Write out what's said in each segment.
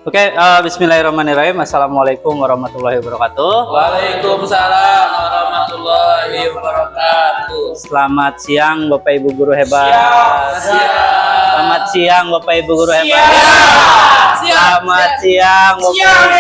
Bismillahirrahmanirrahim. Assalamualaikum warahmatullahi wabarakatuh. Waalaikumsalam warahmatullahi wabarakatuh. Selamat siang Bapak Ibu guru hebat. Selamat Siang. siang Bapak Ibu guru hebat. Siang. Selamat siang Bapak Ibu.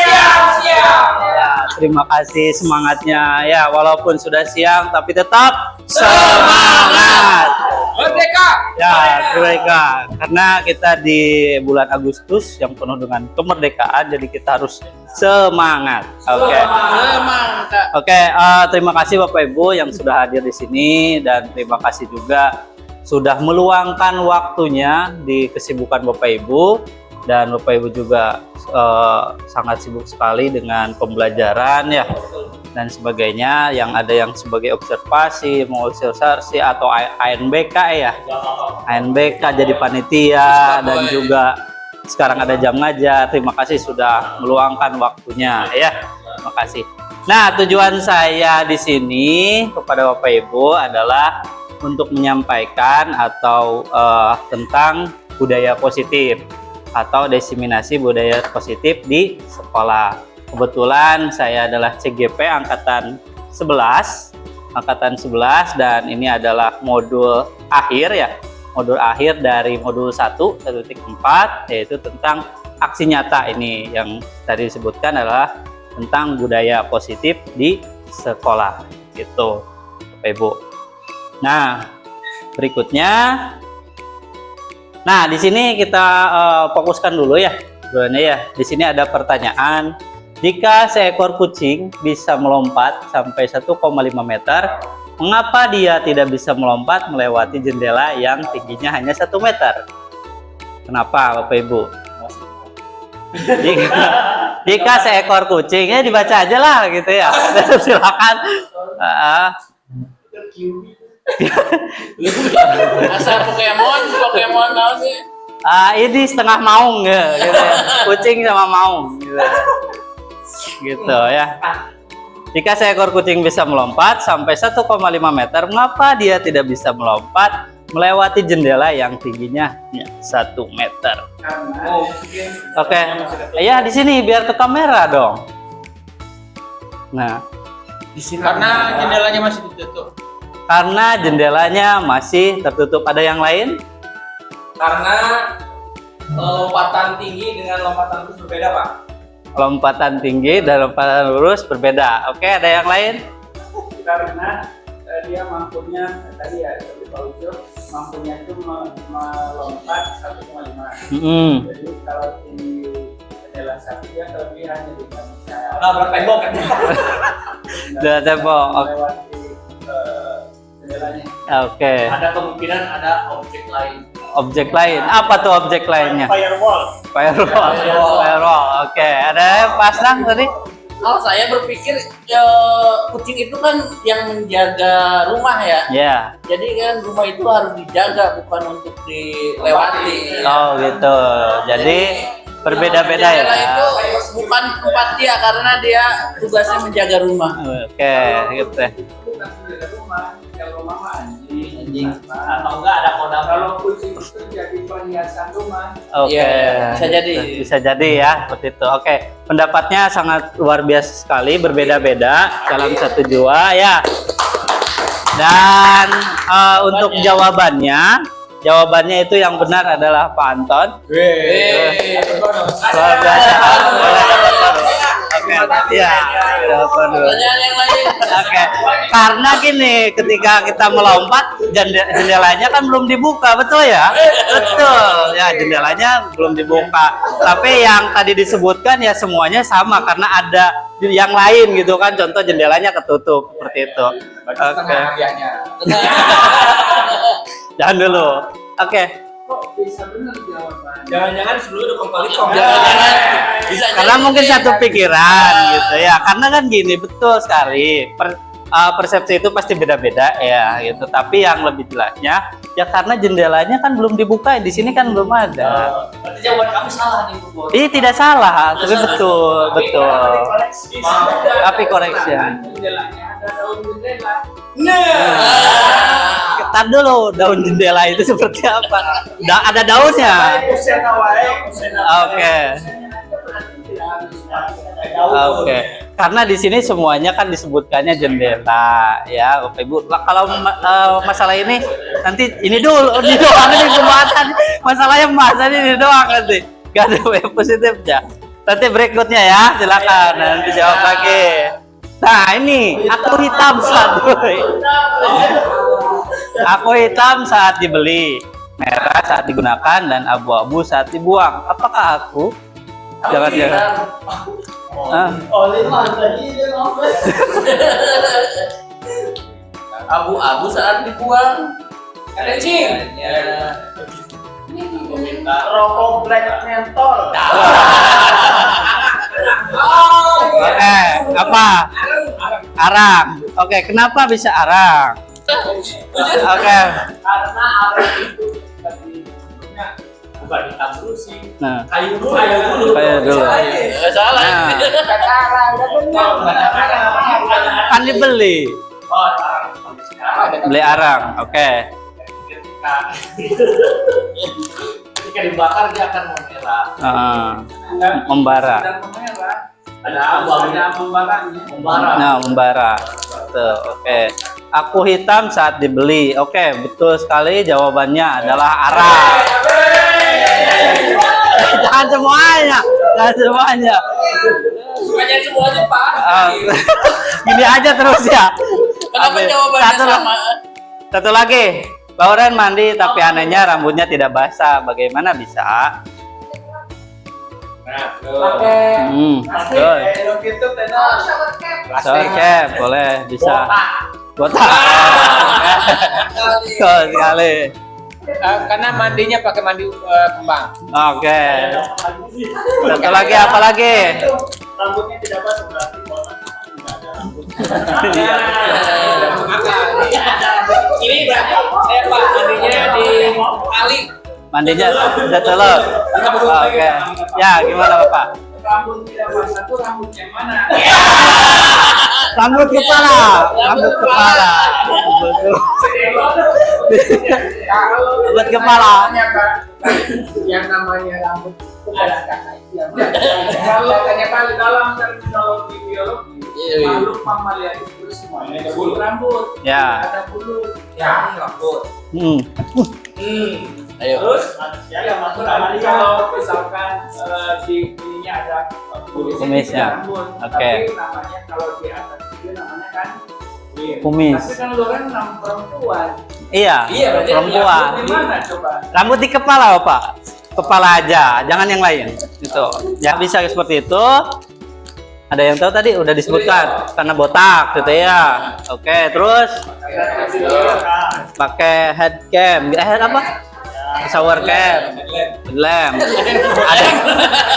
Siang. Ya, terima kasih semangatnya. Ya, walaupun sudah siang tapi tetap semangat. Merdeka. Ya, merdeka. Karena kita di bulan Agustus yang penuh dengan kemerdekaan, jadi kita harus semangat. Oke. Semangat. Oke, terima kasih Bapak Ibu yang sudah hadir di sini, dan terima kasih juga sudah meluangkan waktunya di kesibukan Bapak Ibu, dan Bapak Ibu juga sangat sibuk sekali dengan pembelajaran ya dan sebagainya, yang ada yang sebagai observasi, mengobservasi atau ANBK ya. ANBK jadi panitia, dan juga sekarang ada jam ngajar. Terima kasih sudah meluangkan waktunya ya. Terima kasih. Nah, tujuan saya di sini kepada Bapak Ibu adalah untuk menyampaikan atau tentang budaya positif atau diseminasi budaya positif di sekolah. Kebetulan saya adalah CGP angkatan 11 dan ini adalah modul akhir ya. Modul akhir dari modul 1.4, yaitu tentang aksi nyata. Ini yang tadi disebutkan adalah tentang budaya positif di sekolah gitu Bapak Ibu. Nah, berikutnya, nah di sini kita fokuskan dulu ya sebenarnya ya. Di sini ada pertanyaan, jika seekor kucing bisa melompat sampai 1,5 meter, mengapa dia tidak bisa melompat melewati jendela yang tingginya hanya 1 meter? Kenapa Bapak Ibu? Jika seekor kucing, ya dibaca aja lah gitu ya. Silakan. Asal Pokemon naon sih? Ini setengah maung ya, gitu ya. Kucing sama maung gitu ya. Jika seekor kucing bisa melompat sampai 1,5 meter, mengapa dia tidak bisa melompat melewati jendela yang tingginya 1 meter? Oke. Ya di sini biar ke kamera dong. Nah, Di sini karena jendelanya masih ditutup. karena jendelanya masih tertutup. Ada yang lain? Karena lompatan tinggi dengan lompatan lurus berbeda, Pak. Lompatan tinggi dan lompatan lurus berbeda. Oke, ada yang lain? Karena dia mampunya tadi ya seperti Pak Ujo, mampunya itu melompat 1,5. Jadi kalau di jendela 1 dia kelebihannya tidak bisa Nabrak tembok kan. Sudah tembok. melewati jendelanya. Oke. Ada kemungkinan ada objek lain. Objek lain. Apa tuh objek lainnya? Firewall. Firewall. Oke. Ada yang pasang tadi? Kalau saya berpikir kucing itu kan yang menjaga rumah ya. Ya. Jadi kan rumah itu harus dijaga, bukan untuk dilewati. Oh gitu. Jadi berbeda-beda ya. Jendela itu bukan tempat dia karena dia tugasnya menjaga rumah. Oke, gitu. Bukan jendela rumah, kalau rumah mah anjing. Atau enggak ada kodam. Kalau kucing itu jadi perhiasan rumah. Oke. Iya, bisa jadi. Bisa jadi ya, seperti itu. Oke, pendapatnya sangat luar biasa sekali, berbeda-beda dalam satu jiwa ya. Dan untuk jawabannya itu yang benar adalah Pak Anton. Luar biasa. Oke, ya. Pertanyaan yang lain. Oke, karena gini, ketika kita melompat, jendelanya kan belum dibuka, betul ya? Betul, ya jendelanya belum dibuka. Tapi yang tadi disebutkan ya semuanya sama, karena ada yang lain gitu kan, contoh jendelanya ketutup, seperti itu. Oke, jangan dulu. Oke. Kok bisa benar jawaban? Jangan-jangan sebelumnya udah kongkali-kong. Jangan-jangan bisa Karena jadi mungkin gitu satu ya. pikiran gitu ya, karena kan gini, betul sekali, persepsi itu pasti beda-beda ya gitu. Tapi yang lebih jelasnya ya karena jendelanya kan belum dibuka, di sini kan belum ada. Berarti jawaban kami salah nih, Bu. Ini tidak salah, tapi betul. Tapi koreksi. Jendelanya ada daun jendela. Tar dulu, daun jendela itu seperti apa? Ada daunnya. Kusena wae, kusena wae. Oke. Oke, karena di sini semuanya kan disebutkannya jendela, ya, Bapak Ibu. Kalau masalah ini nanti ini dulu, ini doang nih pembahasan. Masalahnya pembahasan ini doang nanti, gak ada yang positifnya. Nanti berikutnya ya, silakan nanti jawab lagi. Nah ini aku hitam saat dibeli, merah saat digunakan, dan abu-abu saat dibuang. Apakah aku? Jangan-jangan. Abu-abu saat dibuang. Kencing. Ya. Rokok black mentol. Oke, apa? Arang. Oke, kenapa bisa arang? Oke. Karena arang itu tadi bentuknya bukan hitam dulu sih. Nah, Kayu dulu. kayak dulu. Nggak salah. Nah, Arang, udah benar. kan dibeli. Oh, arang. Beli arang. Oke. Ketika dibakar dia akan memerah. Membara. Dan memerah. Ada abu-abu yang membara. Nah, membara. Tuh, oke. Aku hitam saat dibeli. Oke, betul sekali, jawabannya adalah arang. Jangan semuanya. Jangan semuanya. Bukannya semuanya Pak. Gini aja terus ya. Kenapa Oke, jawabannya sama? Satu lagi. Lauren mandi tapi anehnya rambutnya tidak basah. Bagaimana bisa? Pakai Betul. gitu tenor. Shower cap boleh, bisa. Botak. Betul sekali. Karena mandinya pakai mandi kembang. Oke. Satu lagi, apa lagi? Rambutnya tidak basah berarti botak. Ini berarti Pak mandinya di kali. Mandinya udah telur. Oke. Ya, gimana Bapak? Rambut tidak basah itu rambut yang mana? Rambut kepala. Rambut kepala. Betul. Rambut kepala. Yang namanya rambut itu ada kata itu yang kalau tanya Pak dalam terminologi biologi makhluk mamalia itu semuanya ada bulu rambut, Ya. ada bulu yang rambut. Ayo. Terus manusia yang masuk mamalia kalau misalkan di ininya ada Kumisnya. rambut, Oke. tapi namanya kalau di atas itu namanya kan Kumis. Tapi kan lu kan perempuan. Iya, Iya, berarti perempuan. Gimana coba? Rambut di kepala, Bapak. Kepala aja, jangan yang lain. Gitu. Ya bisa seperti itu. Ada yang tahu tadi udah disebutkan karena botak gitu ya. Oke, terus pakai head cam. Head apa? Shower cap. Lem.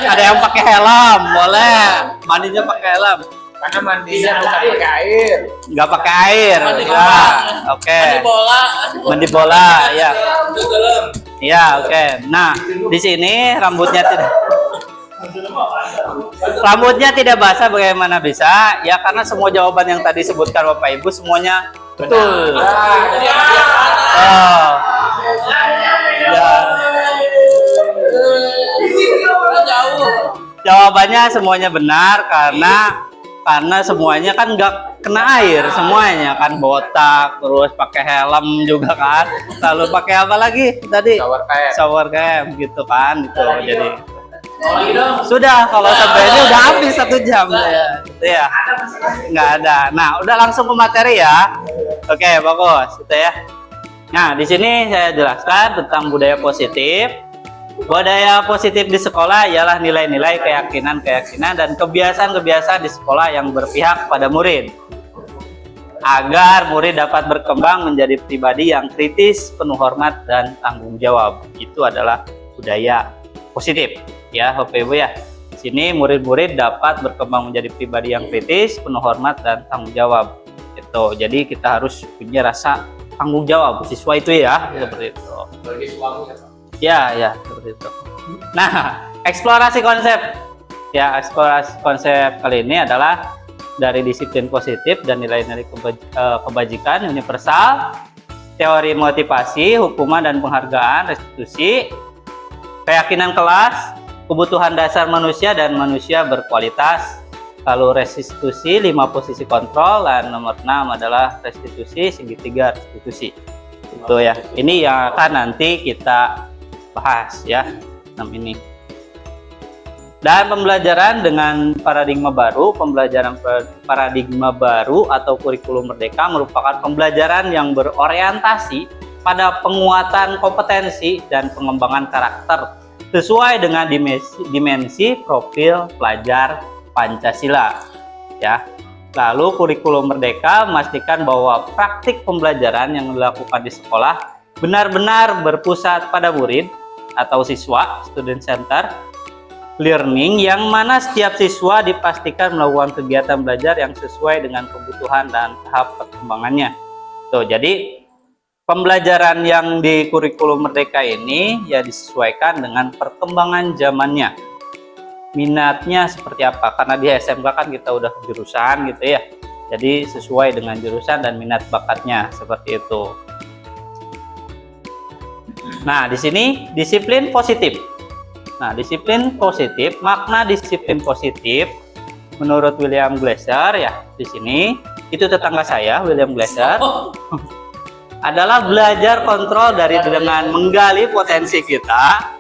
Ada yang pakai helm, boleh. Mandinya pakai helm. Karena mandinya bukan pakai air. Nggak pakai air. Mandi Ya. kembang. Oke. Mandi bola. Mandi bola, ya. Itu dalam. Iya, oke. Nah, di sini rambutnya tidak basah. Bagaimana bisa? Ya karena semua jawaban yang tadi sebutkan Bapak Ibu semuanya betul. Oh. Ya. Jauh. Jawabannya semuanya benar karena semuanya kan nggak kena air, semuanya kan botak, terus pakai helm juga kan, lalu pakai apa lagi tadi? Shower cap gitu kan, gitu. Jadi sudah kalau sampai ini udah habis 1 jam ya, gitu ya. Nggak ada. Nah, udah langsung ke materi ya. Oke, bagus, gitu ya. Nah, di sini saya jelaskan tentang budaya positif. Budaya positif di sekolah ialah nilai-nilai, keyakinan-keyakinan, dan kebiasaan-kebiasaan di sekolah yang berpihak pada murid, agar murid dapat berkembang menjadi pribadi yang kritis, penuh hormat, dan tanggung jawab. Itu adalah budaya positif, ya Bapak Ibu ya. Di sini murid-murid dapat berkembang menjadi pribadi yang kritis, penuh hormat, dan tanggung jawab. Itu. Jadi kita harus punya rasa tanggung jawab siswa itu ya, seperti itu. Bagi suami ya, Pak. Ya, seperti itu. Nah, eksplorasi konsep. Ya, eksplorasi konsep kali ini adalah dari disiplin positif dan nilai-nilai kebajikan universal, teori motivasi, hukuman dan penghargaan, restitusi, keyakinan kelas, kebutuhan dasar manusia dan manusia berkualitas. Lalu restitusi 5 posisi kontrol, dan nomor 6 adalah restitusi segitiga restitusi. Itu ya. Ini yang akan nanti kita bahas ya, 6 ini. Dan pembelajaran dengan paradigma baru, pembelajaran paradigma baru atau kurikulum merdeka merupakan pembelajaran yang berorientasi pada penguatan kompetensi dan pengembangan karakter sesuai dengan dimensi profil pelajar Pancasila ya. Lalu kurikulum merdeka memastikan bahwa praktik pembelajaran yang dilakukan di sekolah benar-benar berpusat pada murid atau siswa, student center learning, yang mana setiap siswa dipastikan melakukan kegiatan belajar yang sesuai dengan kebutuhan dan tahap perkembangannya. Tuh, jadi pembelajaran yang di kurikulum merdeka ini ya disesuaikan dengan perkembangan zamannya. Minatnya seperti apa? Karena di SMK kan kita udah jurusan gitu ya. Jadi sesuai dengan jurusan dan minat bakatnya seperti itu. Nah, di sini disiplin positif. Nah, disiplin positif, makna disiplin positif menurut William Glasser ya, di sini itu tetangga saya, William Glasser, adalah belajar kontrol dari dengan menggali potensi kita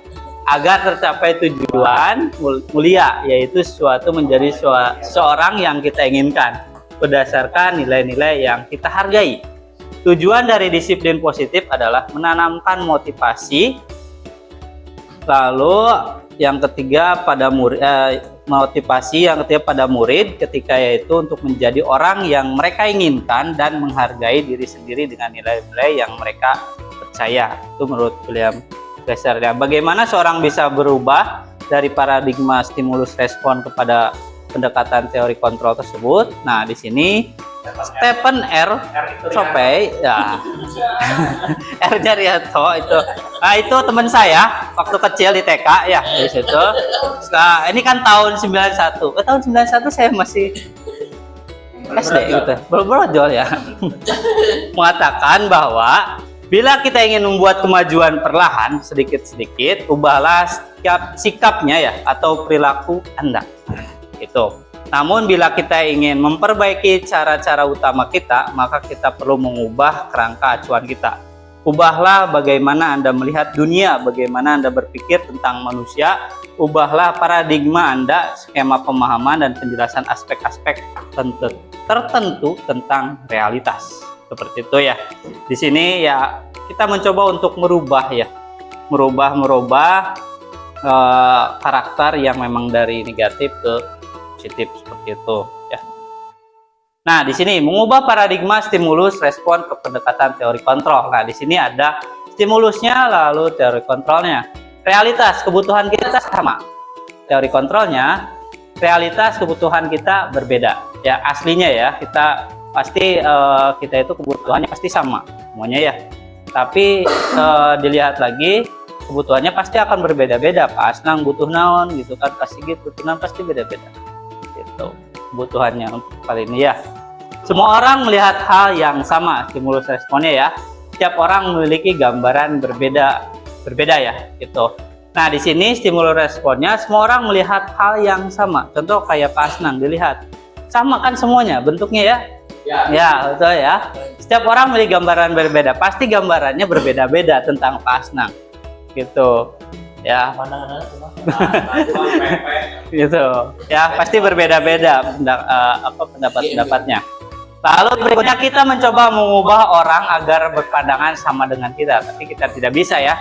agar tercapai tujuan mulia, yaitu sesuatu menjadi seorang yang kita inginkan berdasarkan nilai-nilai yang kita hargai. Tujuan dari disiplin positif adalah menanamkan motivasi. Lalu yang ketiga pada murid, motivasi yang ketiga pada murid ketika yaitu untuk menjadi orang yang mereka inginkan dan menghargai diri sendiri dengan nilai-nilai yang mereka percaya. Itu menurut William Glasser. Bagaimana seorang bisa berubah dari paradigma stimulus respon kepada pendekatan teori kontrol tersebut? Nah, di sini Stephen R. Covey ya. R. Jarianto itu. Nah, itu teman saya waktu kecil di TK ya, di situ. Nah, ini kan tahun 91. Tahun 91 saya masih SD gitu. Berbrojol ya. Mengatakan bahwa bila kita ingin membuat kemajuan perlahan sedikit-sedikit, ubahlah sikapnya ya atau perilaku Anda. Itu. Namun bila kita ingin memperbaiki cara-cara utama kita, maka kita perlu mengubah kerangka acuan kita. Ubahlah bagaimana Anda melihat dunia, bagaimana Anda berpikir tentang manusia. Ubahlah paradigma Anda, skema pemahaman dan penjelasan aspek-aspek tertentu tentang realitas. Seperti itu ya. Di sini ya kita mencoba untuk merubah ya, merubah karakter yang memang dari negatif ke positif seperti itu ya. Nah, di sini mengubah paradigma stimulus respon ke pendekatan teori kontrol. Nah, di sini ada stimulusnya lalu teori kontrolnya. Realitas kebutuhan kita sama. Teori kontrolnya, realitas kebutuhan kita berbeda. Ya, aslinya ya, kita pasti kita itu kebutuhannya pasti sama semuanya ya. Tapi dilihat lagi kebutuhannya pasti akan berbeda-beda. Pak Asnang butuh naon gitu kan, pasti gitu. Tunan pasti beda-beda. Gitu. Kebutuhannya kali ini ya. Semua orang melihat hal yang sama, stimulus responnya ya. Setiap orang memiliki gambaran berbeda ya, gitu. Nah, di sini stimulus responnya semua orang melihat hal yang sama. Contoh kayak Pak Asnang dilihat sama kan semuanya bentuknya ya. Ya, betul ya. Setiap orang memiliki gambaran berbeda. Pasti gambarannya berbeda-beda tentang Pak Asnang. Gitu. Ya. Gitu. Ya, pasti berbeda-beda pendapat-pendapatnya. Lalu berikutnya kita mencoba mengubah orang agar berpandangan sama dengan kita. Tapi kita tidak bisa ya.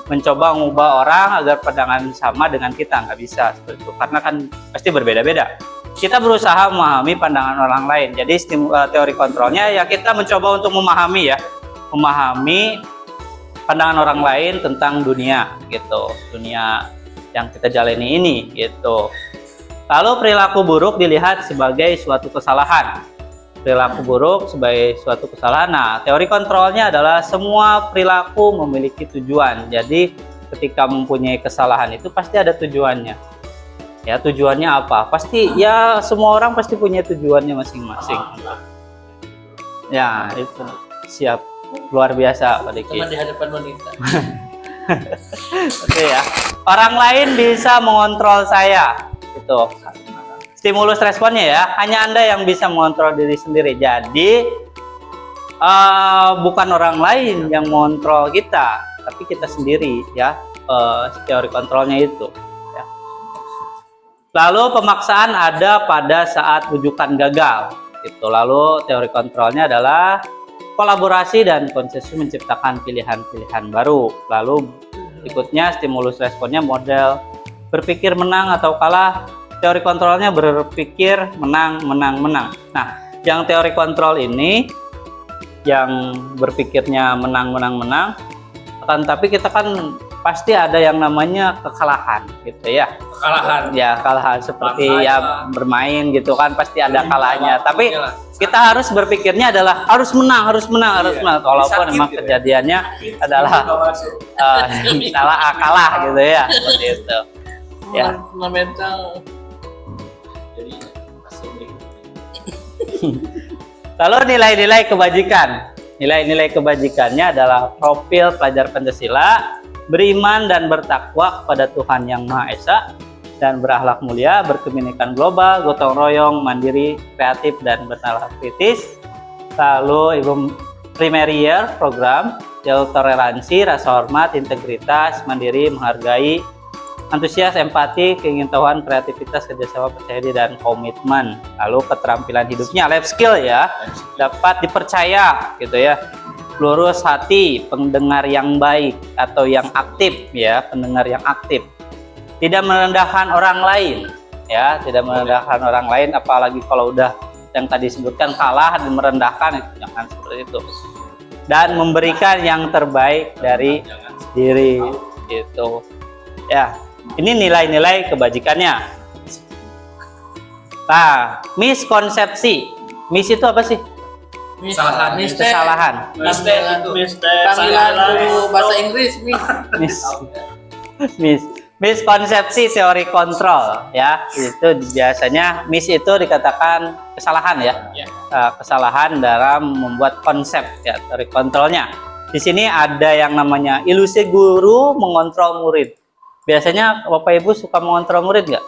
Mencoba mengubah orang agar pandangan sama dengan kita. Nggak bisa seperti itu. Karena kan pasti berbeda-beda. Kita berusaha memahami pandangan orang lain. Jadi teori kontrolnya ya kita mencoba untuk memahami ya. Memahami pandangan orang lain tentang dunia gitu. Dunia yang kita jalani ini gitu. Lalu perilaku buruk dilihat sebagai suatu kesalahan. Perilaku buruk sebagai suatu kesalahan. Nah, teori kontrolnya adalah semua perilaku memiliki tujuan. Jadi ketika mempunyai kesalahan itu pasti ada tujuannya. Ya, tujuannya apa? Pasti ya semua orang pasti punya tujuannya masing-masing. Ya, itu siap. Luar biasa Pak Diki. Teman di hadapan wanita. Oke ya. Orang lain bisa mengontrol saya. Itu. Stimulus responnya ya. Hanya Anda yang bisa mengontrol diri sendiri. Jadi bukan orang lain yang mengontrol kita, tapi kita sendiri ya. Teori kontrolnya itu. Ya. Lalu pemaksaan ada pada saat rujukan gagal. Itu. Lalu teori kontrolnya adalah kolaborasi dan konsensus menciptakan pilihan-pilihan baru. Lalu berikutnya stimulus responnya model berpikir menang atau kalah. Teori kontrolnya berpikir menang, menang, menang. Nah, yang teori kontrol ini yang berpikirnya menang, menang, menang. Akan tapi kita kan pasti ada yang namanya kekalahan gitu ya. Kekalahan. Ya, kekalahan seperti Langkah ya ya. bermain gitu kan pasti ada kalahnya. Tapi kita harus berpikirnya adalah harus menang, harus menang, harus menang. Walaupun memang kejadiannya adalah salah kalah gitu ya, seperti itu. Ya. Fundamental. Jadi masih Lalu nilai-nilai kebajikan. Nilai-nilai kebajikannya adalah profil pelajar Pancasila, beriman dan bertakwa kepada Tuhan Yang Maha Esa, dan berakhlak mulia, berkebinekaan global, gotong royong, mandiri, kreatif, dan bernalar kritis. Lalu primary year program, yaitu toleransi, rasa hormat, integritas, mandiri, menghargai, antusias, empati, keingintahuan, kreativitas, kerjasama, percaya diri, dan komitmen. Lalu keterampilan hidupnya, life skill ya, dapat dipercaya gitu ya. Lurus hati, pendengar yang baik atau yang aktif ya, pendengar yang aktif. Tidak merendahkan orang lain ya, tidak merendahkan orang lain, apalagi kalau udah yang tadi sebutkan kalah dan merendahkan, jangan seperti itu. Dan memberikan yang terbaik dari diri itu ya. Ini nilai-nilai kebajikannya. Nah, miskonsepsi. Mis itu apa sih? Kesalahan. Kesalahan. Panggilan guru bahasa Inggris, Miskonsepsi teori kontrol ya, itu biasanya itu dikatakan kesalahan ya. Kesalahan dalam membuat konsep ya, teori kontrolnya. Di sini ada yang namanya ilusi guru mengontrol murid. Biasanya Bapak Ibu suka mengontrol murid nggak?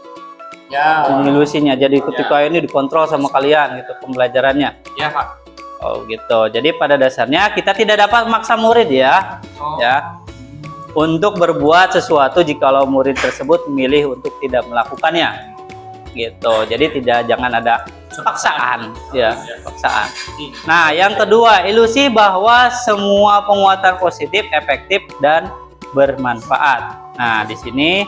Ya. Mengilusinya. Jadi ketika ini dikontrol sama kalian gitu pembelajarannya. Ya Pak. Oh gitu. Jadi pada dasarnya kita tidak dapat memaksa murid ya. Ya. Untuk berbuat sesuatu jikalau murid tersebut memilih untuk tidak melakukannya. Gitu. Jadi jangan ada paksaan ya, paksaan. Nah, yang kedua, ilusi bahwa semua penguatan positif efektif dan bermanfaat. Nah, di sini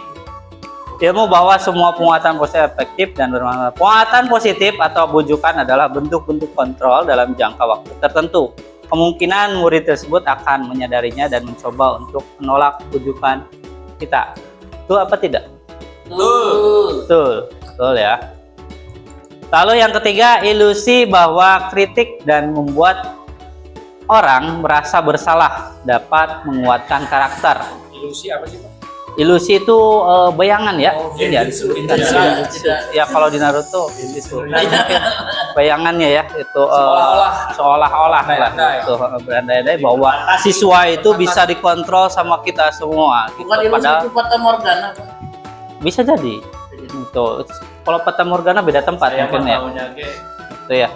ilmu bahwa semua penguatan positif efektif dan bermanfaat. Penguatan positif atau bujukan adalah bentuk-bentuk kontrol dalam jangka waktu tertentu. Kemungkinan murid tersebut akan menyadarinya dan mencoba untuk menolak bujukan kita. Itu apa tidak? Betul ya. Lalu yang ketiga, ilusi bahwa kritik dan membuat orang merasa bersalah dapat menguatkan karakter. Ilusi apa sih Pak? Ilusi itu bayangan ya. Iya, Ya kalau di Naruto itu bayangannya ya, itu seolah-olah lah itu berandai-andai bahwa siswa itu bisa dikontrol sama kita semua gitu. Bukan ilusi Padahal itu Fata Morgana, Pak. bisa jadi itu. Kalau Fata Morgana beda tempat mungkin ya. Itu ya.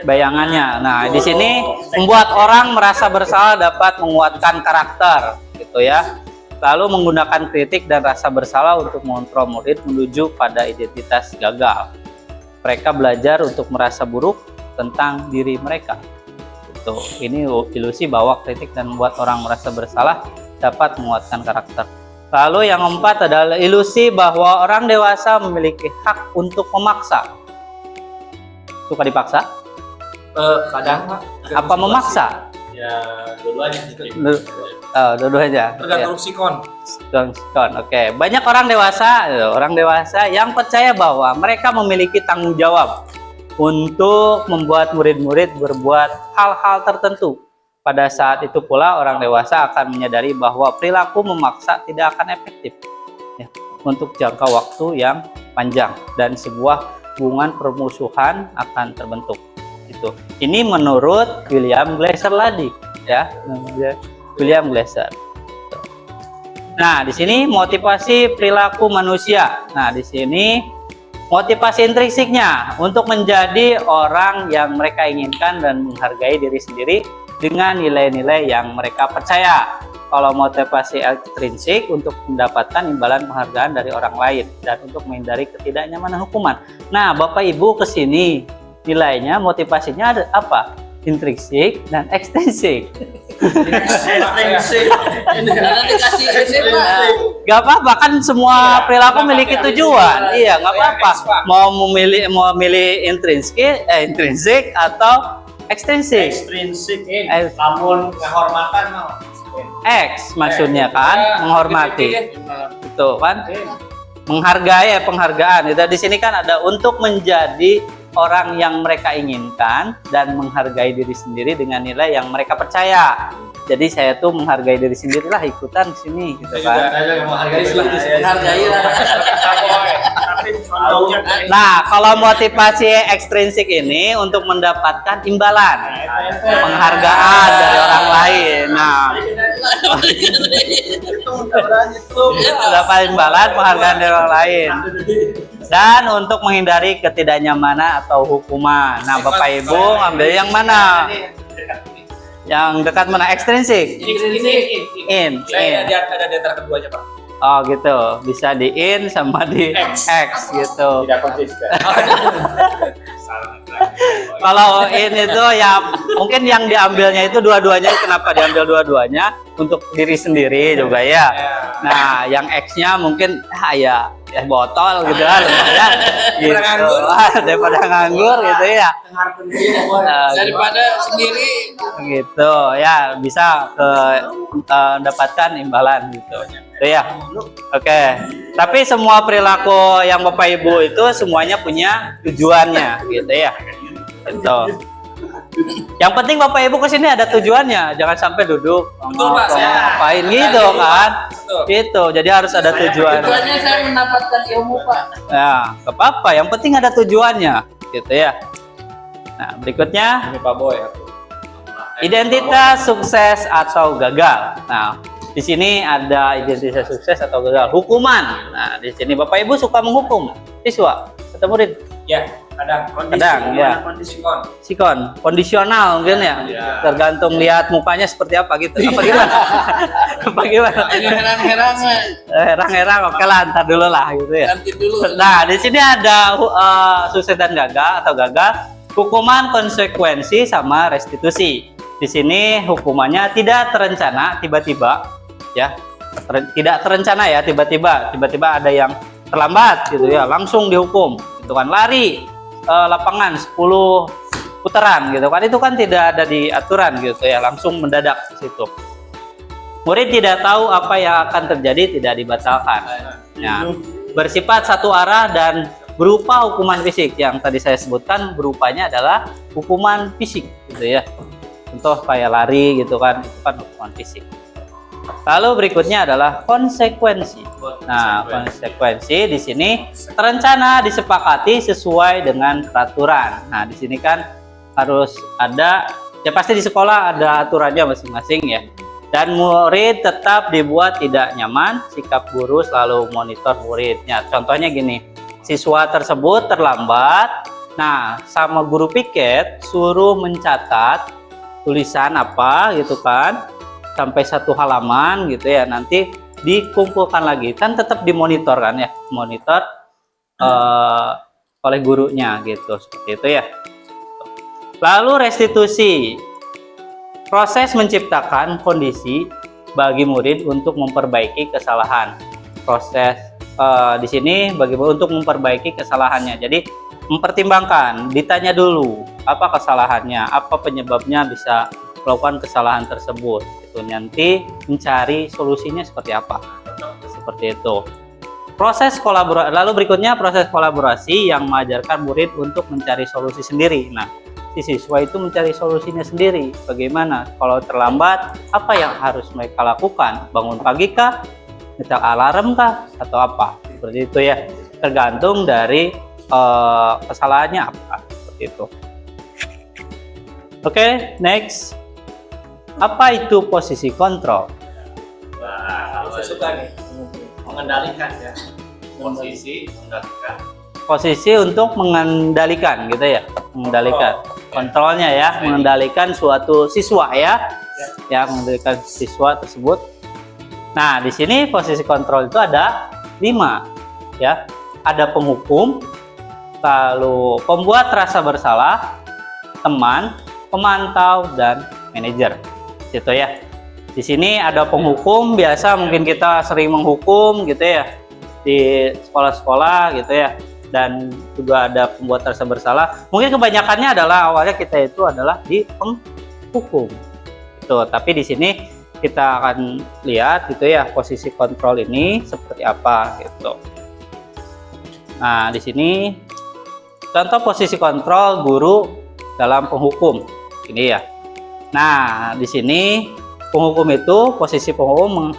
Bayangannya. Nah, di sini membuat orang merasa bersalah dapat menguatkan karakter gitu ya. Lalu menggunakan kritik dan rasa bersalah untuk mengontrol murid menuju pada identitas gagal. Mereka belajar untuk merasa buruk tentang diri mereka. Itu. Ini ilusi bahwa kritik dan membuat orang merasa bersalah dapat menguatkan karakter. Lalu yang keempat adalah ilusi bahwa orang dewasa memiliki hak untuk memaksa. Suka dipaksa? Kadang Pak. Apa memaksa? Ya, dua-duanya. Dua-duanya. Tergantung sikon. Oke. Banyak orang dewasa yang percaya bahwa mereka memiliki tanggung jawab untuk membuat murid-murid berbuat hal-hal tertentu. Pada saat itu pula orang dewasa akan menyadari bahwa perilaku memaksa tidak akan efektif ya, untuk jangka waktu yang panjang dan sebuah hubungan permusuhan akan terbentuk. Itu. Ini menurut William Glasser tadi ya, William Glasser. Nah, di sini motivasi perilaku manusia. Nah, di sini motivasi intrinsiknya untuk menjadi orang yang mereka inginkan dan menghargai diri sendiri dengan nilai-nilai yang mereka percaya. Kalau motivasi ekstrinsik untuk mendapatkan imbalan penghargaan dari orang lain dan untuk menghindari ketidaknyamanan hukuman. Nah, Bapak Ibu ke sini nilainya, motivasinya ada apa? Intrinsik dan ekstrinsik. Karena dikasih SMA. Gak apa-apa kan semua perilaku memiliki tujuan. Iya, nggak apa-apa. Mau memilih intrinsik atau ekstrinsik. Ekstrinsik, Eh. namun kehormatan X maksudnya kan menghormati. Itu kan menghargai, penghargaan. Itu di sini kan ada untuk menjadi orang yang mereka inginkan dan menghargai diri sendiri dengan nilai yang mereka percaya. Jadi saya tuh menghargai diri sendiri lah, ikutan di sini gitu kan. Menghargai lah. Nah, kalau motivasi ekstrinsik ini untuk mendapatkan imbalan, penghargaan dari orang lain. Nah, mendapat imbalan, penghargaan dari orang lain. Dan untuk menghindari ketidaknyamanan atau hukuman. Nah, Bapak Ibu ambil yang mana? Yang dekat mana? Ekstrinsik? In. Saya ada di antara keduanya, Pak. Oh gitu, bisa di in sama di X gitu. Tidak konsisten. Kalau in itu ya mungkin yang diambilnya itu dua-duanya. Kenapa diambil dua-duanya? Untuk diri sendiri juga ya. Nah, yang X-nya mungkin ya botol gitu kan, ya. Gitu. Daripada nganggur gitu ya. Daripada sendiri. Gitu ya, bisa dapatkan imbalan gitu. Itu ya. Oke. Tapi semua perilaku yang Bapak Ibu itu semuanya punya tujuannya gitu ya. Gitu. Yang penting Bapak Ibu kesini ada tujuannya, jangan sampai duduk ngapain gitu kan. Betul. Gitu. Jadi harus ada tujuan. Tujuannya saya mendapatkan ilmu, Pak. Ya, nggak apa-apa. Yang penting ada tujuannya, gitu ya. Nah, berikutnya Ini Pak Boy. identitas sukses atau gagal. Nah, di sini ada identitas sukses atau gagal. Hukuman. Nah, di sini Bapak Ibu suka menghukum siswa atau murid. Ya, kadang. Kadang, ya. Kondisikan. Sikon, kondisional mungkin ya. Tergantung lihat mukanya seperti apa gitu. Apa gimana? Apa gimana? Herang-herang. Herang-herang, oke lah, ntar dulu lah gitu ya. Nanti dulu. Nah, di sini ada sukses dan gagal atau gagal, hukuman, konsekuensi, sama restitusi. Di sini hukumannya tidak terencana, tiba-tiba, ya, tidak terencana ya, tiba-tiba ada yang terlambat gitu ya, langsung dihukum, gitu kan, lari lapangan 10 putaran gitu kan, itu kan tidak ada di aturan gitu ya, langsung mendadak ke situ. Murid tidak tahu apa yang akan terjadi, tidak dibatalkan. Nah, bersifat satu arah dan berupa hukuman fisik yang tadi saya sebutkan, berupanya adalah hukuman fisik gitu ya. Contoh kayak lari gitu kan, itu kan hukuman fisik. Lalu berikutnya adalah konsekuensi. Nah, konsekuensi di sini terencana, disepakati sesuai dengan peraturan. Nah, di sini kan harus ada, ya pasti di sekolah ada aturannya masing-masing ya. Dan murid tetap dibuat tidak nyaman, sikap guru selalu monitor muridnya. Contohnya gini, siswa tersebut terlambat, nah sama guru piket suruh mencatat tulisan apa gitu kan, sampai 1 halaman gitu ya, nanti dikumpulkan lagi, kan tetap dimonitor kan ya, monitor oleh gurunya gitu, seperti itu ya. Lalu restitusi, proses menciptakan kondisi bagi murid untuk memperbaiki kesalahan. Proses di sini bagi untuk memperbaiki kesalahannya. Jadi mempertimbangkan, ditanya dulu apa kesalahannya, apa penyebabnya bisa melakukan kesalahan tersebut. Itu nanti mencari solusinya seperti apa. Seperti itu. Proses kolaborasi. Lalu berikutnya proses kolaborasi yang mengajarkan murid untuk mencari solusi sendiri. Nah, si siswa itu mencari solusinya sendiri. Bagaimana? Kalau terlambat, apa yang harus mereka lakukan? Bangun pagi kah? Nyetel alarm kah? Atau apa? Seperti itu ya. Tergantung dari kesalahannya apa. Seperti itu. Oke, next. Apa itu posisi kontrol? Saya suka nih mengendalikan ya. Posisi mengendalikan. Posisi untuk mengendalikan gitu ya, mengendalikan kontrolnya ya, mengendalikan suatu siswa ya, mengendalikan siswa tersebut. Nah, di sini posisi kontrol itu ada 5 ya, ada penghukum, lalu pembuat rasa bersalah, teman, pemantau, dan manajer. Gitu ya. Di sini ada penghukum, biasa mungkin kita sering menghukum gitu ya di sekolah-sekolah gitu ya. Dan juga ada pembuat rasa bersalah. Mungkin kebanyakannya adalah awalnya kita itu adalah di penghukum. Gitu. Tapi di sini kita akan lihat gitu ya posisi kontrol ini seperti apa gitu. Nah, di sini contoh posisi kontrol guru dalam penghukum. Ini ya. Nah, di sini penghukum itu posisi penghukum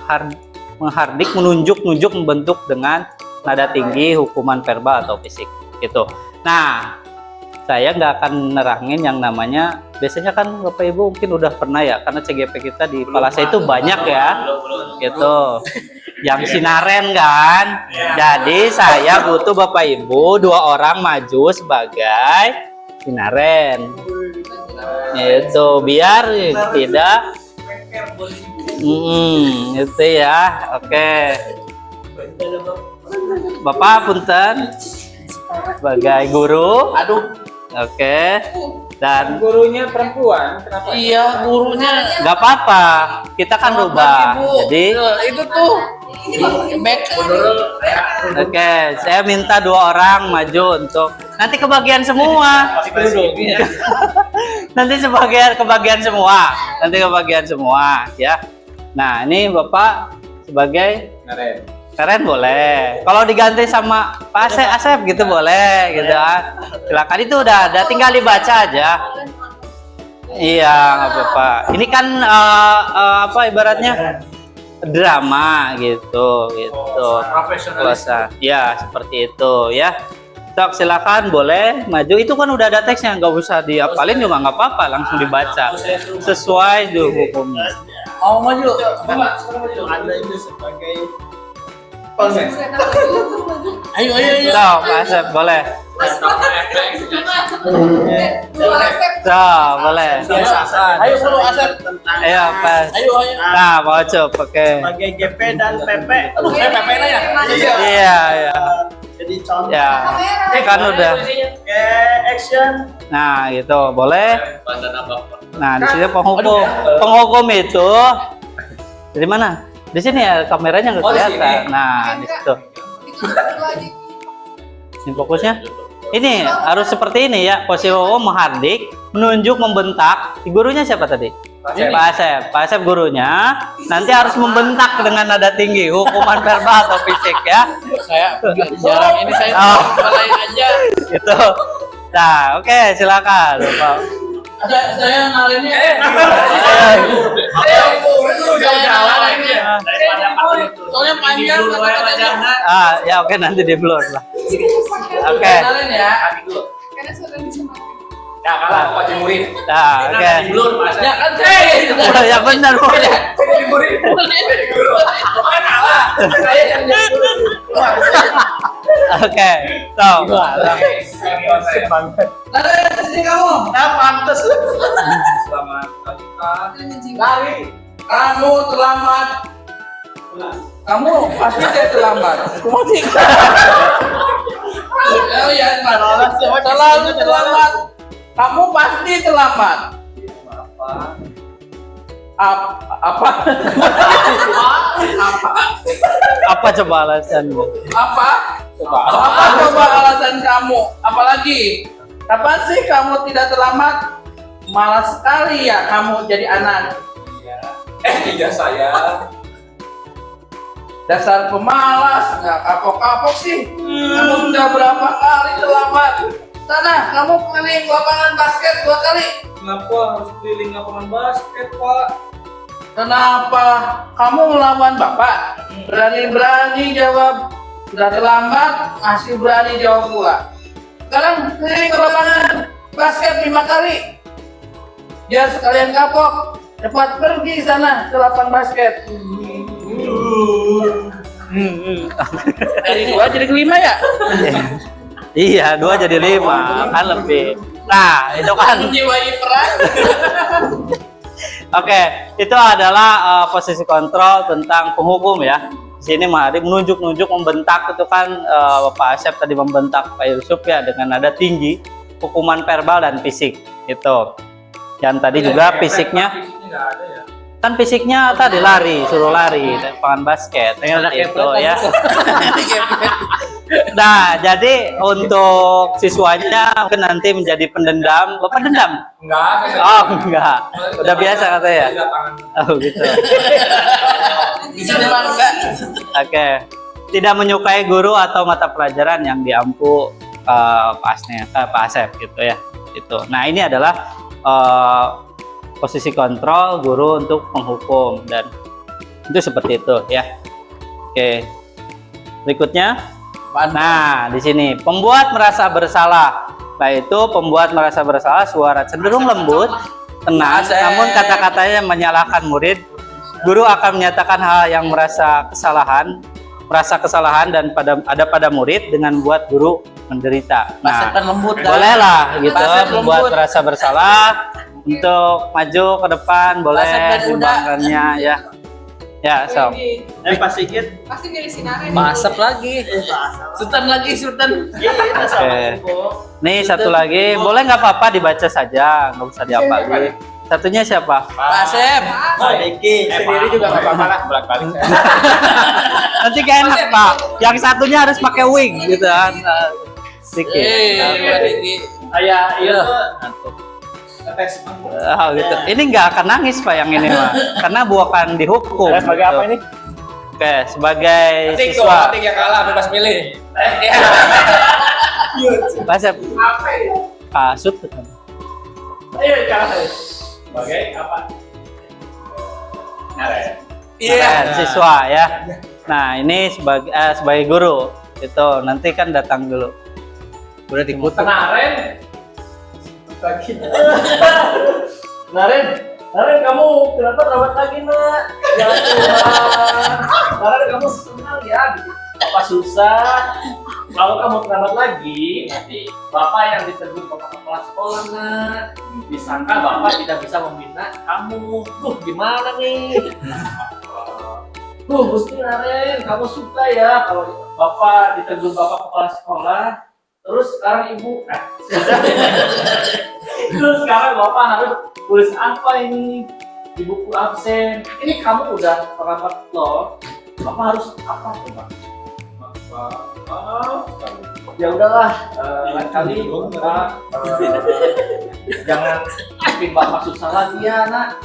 menghardik, menunjuk, membentuk dengan nada tinggi, hukuman verbal atau fisik gitu. Nah, saya nggak akan nerangin yang namanya, biasanya kan Bapak Ibu mungkin udah pernah ya, karena CGP kita di Palasa itu banyak ya gitu, yang sinaren kan. Jadi saya butuh Bapak Ibu 2 orang maju sebagai sinaren itu biar tidak itu ya. Oke, Bapak punten sebagai guru. Oke. Dan Gurunya perempuan, kenapa? Iya, gurunya nggak apa-apa, kita kan rubah. Jadi itu tuh back. oke, saya minta 2 orang maju untuk nanti kebagian semua. Nanti kebagian semua ya. Nah, ini Bapak sebagai keren boleh. Kalau diganti sama Pak Asep gitu boleh gitu kan. Silakan, itu udah ada, tinggal dibaca aja. Iya, nggak apa-apa. Ini kan apa ibaratnya drama gitu. Profesional. Ya, seperti itu ya. Sok, silakan boleh maju. Itu kan udah ada teksnya, nggak usah diapalin juga nggak apa-apa, langsung dibaca sesuai dulu hukumnya. Mau maju? Anda itu sebagai Ayo. Sok, Pak Asep boleh. Sok, boleh. Ayo dulu Asep. Ayo, Pas. Ayo. Nah, Pak Ocop, oke. sebagai GP dan PP. Aduh, saya PP-nya ya. Iya. Jadi contoh. Ya, kan udah. Oke, action. Nah, gitu, boleh. Nah, di sini penghukum. Penghukum itu dari mana? Di sini ya, kameranya nggak kelihatan. Nah, di situ. Ini fokusnya. Ini harus seperti ini ya. Posisi menghardik, menunjuk, membentak. Di gurunya siapa tadi? Pak Asep. Pak Asep gurunya. Nanti harus membentak dengan nada tinggi, hukuman verbal atau fisik ya. Saya jarang ini saya mulai aja. Gitu. Nah, oke, silakan. Bapak. Saya ngalinnya. Soalnya panjang kata-katanya. Ya oke, nanti di blur lah. Oke. Ngalin ya. Ya kalah Pak Jemurin. Nah, oke. Belum Mas. Ya kan saya. Ya benar, boleh. Jemurin. Bukan kalah. Saya yang jadi guru. Oke. So, Sini kamu. Nah, pantes. Selamat Lari. Kamu terlambat. Kamu pasti dia terlambat. Oh ya, selalu terlambat. Kamu pasti terlambat. Apa? apa coba alasanmu? Apa coba alasan kamu? Apalagi? Kapan sih kamu tidak terlambat? Malas sekali ya kamu jadi anak. Tidak saya. Dasar pemalas, nggak kapok-kapok sih. Kamu sudah berapa kali terlambat? Sana, kamu keliling lapangan basket 2 kali. Kenapa harus keliling lapangan basket, Pak? Kenapa? Kamu melawan bapak? Berani-berani jawab. Sudah terlambat, masih berani jawab pula. Sekarang keliling ke lapangan basket 5 kali. Biar sekalian kapok. Cepat pergi sana ke lapangan basket. Dari 2 jadi ke 5 ya? Iya, 2 jadi 5 kan lebih. Nah, itu kan. Menjiwai perang. Oke, itu adalah posisi kontrol tentang penghukum ya. Di sini Mahari menunjuk-nunjuk, membentak itu kan Bapak Asep tadi membentak Pak Yusuf ya dengan nada tinggi, hukuman verbal dan fisik itu. Dan tadi juga fisiknya, nggak ada ya. kan fisiknya tadi lari, suruh lari, lapangan basket, itu ya. Nah, jadi untuk siswanya mungkin nanti menjadi pendendam, Bapak dendam? Enggak. Oh enggak, udah biasa katanya. Oh gitu. Bisa memang enggak. Oke, tidak menyukai guru atau mata pelajaran yang diampu Pak Asep gitu ya. Itu. Nah ini adalah posisi kontrol guru untuk menghukum dan itu seperti itu ya. Oke, berikutnya. Nah di sini pembuat merasa bersalah. Nah itu pembuat merasa bersalah suara cenderung lembut, tenang, namun kata-katanya menyalahkan murid. Guru akan menyatakan hal yang merasa kesalahan dan pada murid dengan buat guru menderita. Nah, lembut bolehlah gitu membuat merasa bersalah untuk maju ke depan, boleh timbangkannya ya. Ya, so. Pak Sigit. Pasti dari Sinare. Masap lagi. Sultan. Oke. Nih satu lagi, boleh nggak apa-apa dibaca saja, nggak usah dihafalin. Satunya siapa? Pak Asep. Pak Diki. Sendiri juga nggak apa-apa lah, bolak-balik. Nanti gak enak Pak. Yang satunya harus pakai wig gitu kan. Sedikit. Ayah, iya. Tes. Gitu. Ini nggak akan nangis Pak yang ini Pak, karena bukan dihukum. Sebagai gitu. apa ini? Oke, sebagai siswa. Nanti yang kalah bebas milih. Pak Asep. Kasut. Ayo kalah. Sebagai apa? Iya. Siswa ya. Nah ini sebagai guru itu nanti kan datang dulu. Udah dikutuk. Naren. Naren kamu kenapa rawat lagi nak? Ya Tuhan. Naren kamu senang ya, Bapak susah. Kalau kamu rawat lagi, nanti Bapak yang ditegur Bapak kepala sekolah nak. Disangka Bapak tidak bisa membina kamu. Gimana nih? Gusti Naren, kamu suka ya kalau Bapak ditegur Bapak kepala sekolah. Terus sekarang Ibu, terus sekarang Bapak harus tulis apa ini di buku absen. Ini kamu udah terlambat loh. Bapak harus apa coba? Ya udahlah, lain kali Bapak jangan bikin Bapak susah lagi ya nak.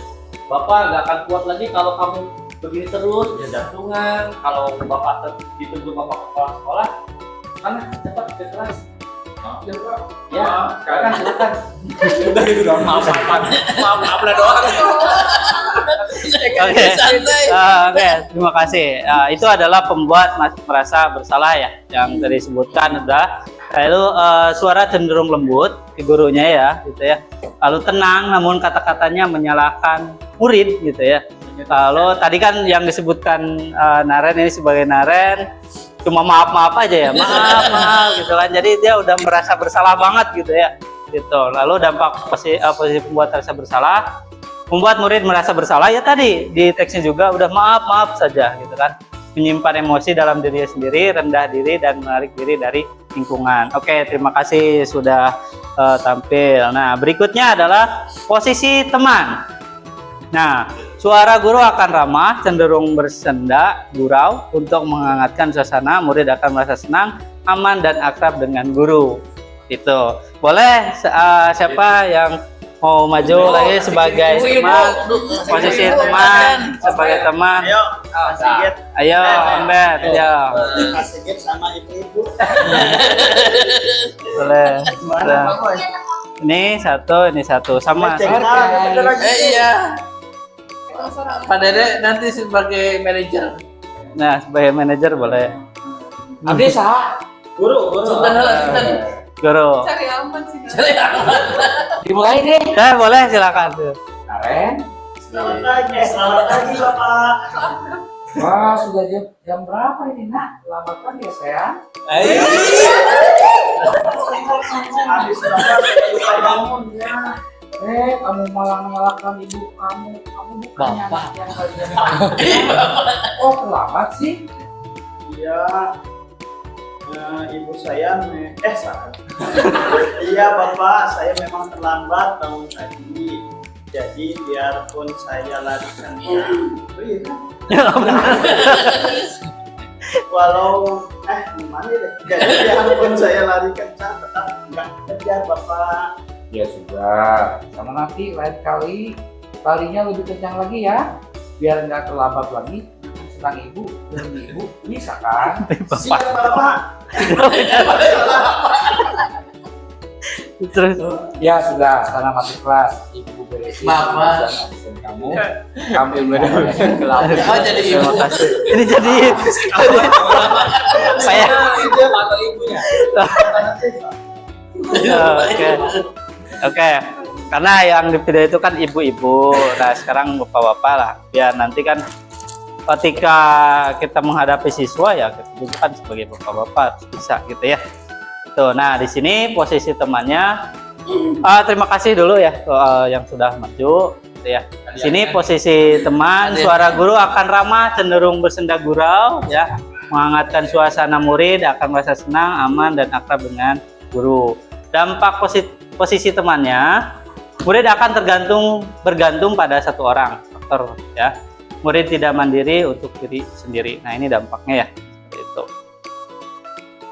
Bapak gak akan kuat lagi kalau kamu begini terus, ya jantungan. Kalau Bapak ditegur Bapak kepala sekolah, kan cepat ke kelas. Ya, sekarang silakan. Udah gitu dong. Maaf lah doang. Oke, terima kasih. Itu adalah pembuat merasa bersalah ya, yang tadi disebutkan udah. Lalu suara cenderung lembut ke gurunya ya, gitu ya. Lalu tenang, namun kata-katanya menyalahkan murid, gitu ya. Kalau tadi kan yang disebutkan Naren ini sebagai Naren cuma maaf aja ya, maaf gitu kan. Jadi dia udah merasa bersalah banget gitu ya, gitu. Lalu dampak posisi pembuat merasa bersalah, membuat murid merasa bersalah ya tadi di teksnya juga udah maaf saja gitu kan, menyimpan emosi dalam dirinya sendiri, rendah diri dan menarik diri dari lingkungan. Oke, terima kasih sudah tampil. Nah berikutnya adalah posisi teman. Nah, suara guru akan ramah, cenderung bersenda, gurau untuk menghangatkan suasana. Murid akan merasa senang, aman dan akrab dengan guru. Itu boleh siapa yang mau maju lagi sebagai teman, posisi teman, sebagai teman. Ayo, Ambet, ya. Sigit sama ibu-ibu. Boleh. Ini satu sama. Iya. Pak Dede nanti sebagai manajer. Nah, sebagai manajer boleh. Abdi sah. Guru. Sultan. Guru. Cari aman sih. Dimulai deh. Boleh silakan. Naren. Selamat pagi Bapak. Wah, sudah jam berapa ini, Nak? Lambat kan ya, sayang? Habis lupa bangun ya. Kamu malah menyalahkan ibu kamu. Kamu bukannya anak yang bagian. Oh, terlambat sih? Iya, ibu saya salah. Iya Bapak, saya memang terlambat bangun tadi. Jadi biarpun saya larikan jam, walau gimana deh. Jadi biarpun saya larikan jam, tetap nggak kejar Bapak. Ya sudah, sama nanti lain kali larinya lebih kencang lagi ya, biar nggak terlambat lagi. Senang ibu, demi ibu, bisa kan? Siap Bapak. Terus Ya sudah, sekarang masuk kelas. Ibu beresin Bapak. urusan asisten kamu. Kamu yang beresin kelas. Oh jadi ibu. terima kasih. Ini jadi apa ya? Dia atau ibunya. Oke. Oke. Karena yang di video itu kan ibu-ibu. Nah, sekarang bapak-bapak lah. Biar nanti kan ketika kita menghadapi siswa ya kita juga kan sebagai bapak-bapak bisa gitu ya. Tuh, nah di sini posisi temannya. Terima kasih dulu ya yang sudah maju gitu ya. Di sini posisi teman, suara guru akan ramah, cenderung bersenda gurau ya, menghangatkan suasana murid, akan merasa senang, aman dan akrab dengan guru. Dampak posisi temannya, murid akan bergantung pada satu orang faktor ya. Murid tidak mandiri untuk diri sendiri. Nah, ini dampaknya ya. Itu.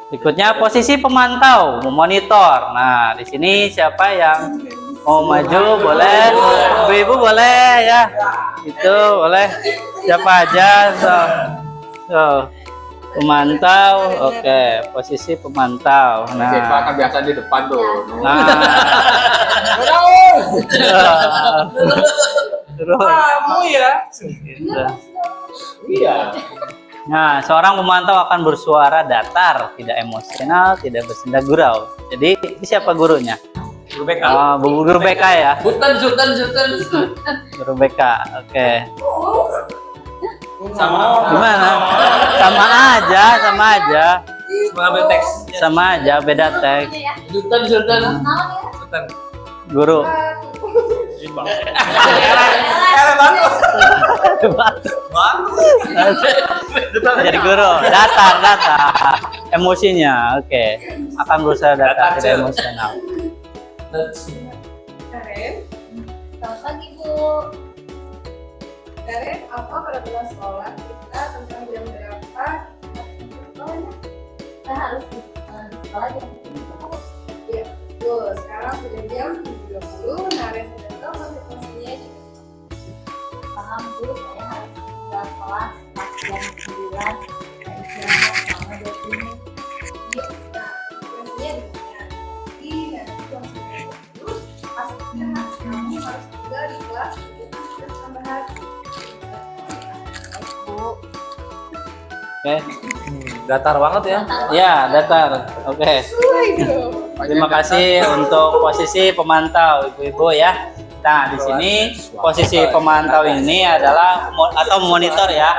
Berikutnya posisi pemantau, memonitor. Nah, di sini siapa yang mau maju boleh, ibu-ibu boleh ya. Itu boleh. Siapa aja. So. Pemantau. Oke, posisi pemantau. Nah, Pak kan biasa di depan tuh. Terus. Kamu ya? Gitu. Iya. Nah, seorang pemantau akan bersuara datar, tidak emosional, tidak bersenda gurau. Jadi, ini siapa gurunya? Guru BK. Guru BK ya? Sultan. Guru BK, oke. Sama. Gimana? Sama aja. Mengambil teks. Sama aja, beda teks. Sultan. Guru. Jadi guru, datar. Emosinya, oke. Akan berusaha datar, tidak emosional. Karen, selamat pagi Bu. Karen, apa pada bulan sekolah kita tentang jam berapa sekolahnya? Kita harus di sekolah jam 7. Ya, tuh sekarang sudah jam 7.20. Naren sudah tahu konsekuensinya. Paham Bu, saya harus tinggal kelas pas jam 9 dan istirahat selama 20 menit. Ya, nah konsekuensinya demikian. Jadi nanti konsekuensinya itu pastikan kamu harus tinggal di kelas untuk tambahan. Baik Bu. Oke. Datar banget ya. Ya, datar. Oke. Terima kasih untuk posisi pemantau ibu-ibu ya. Nah, di sini posisi pemantau ini adalah atau monitor ya.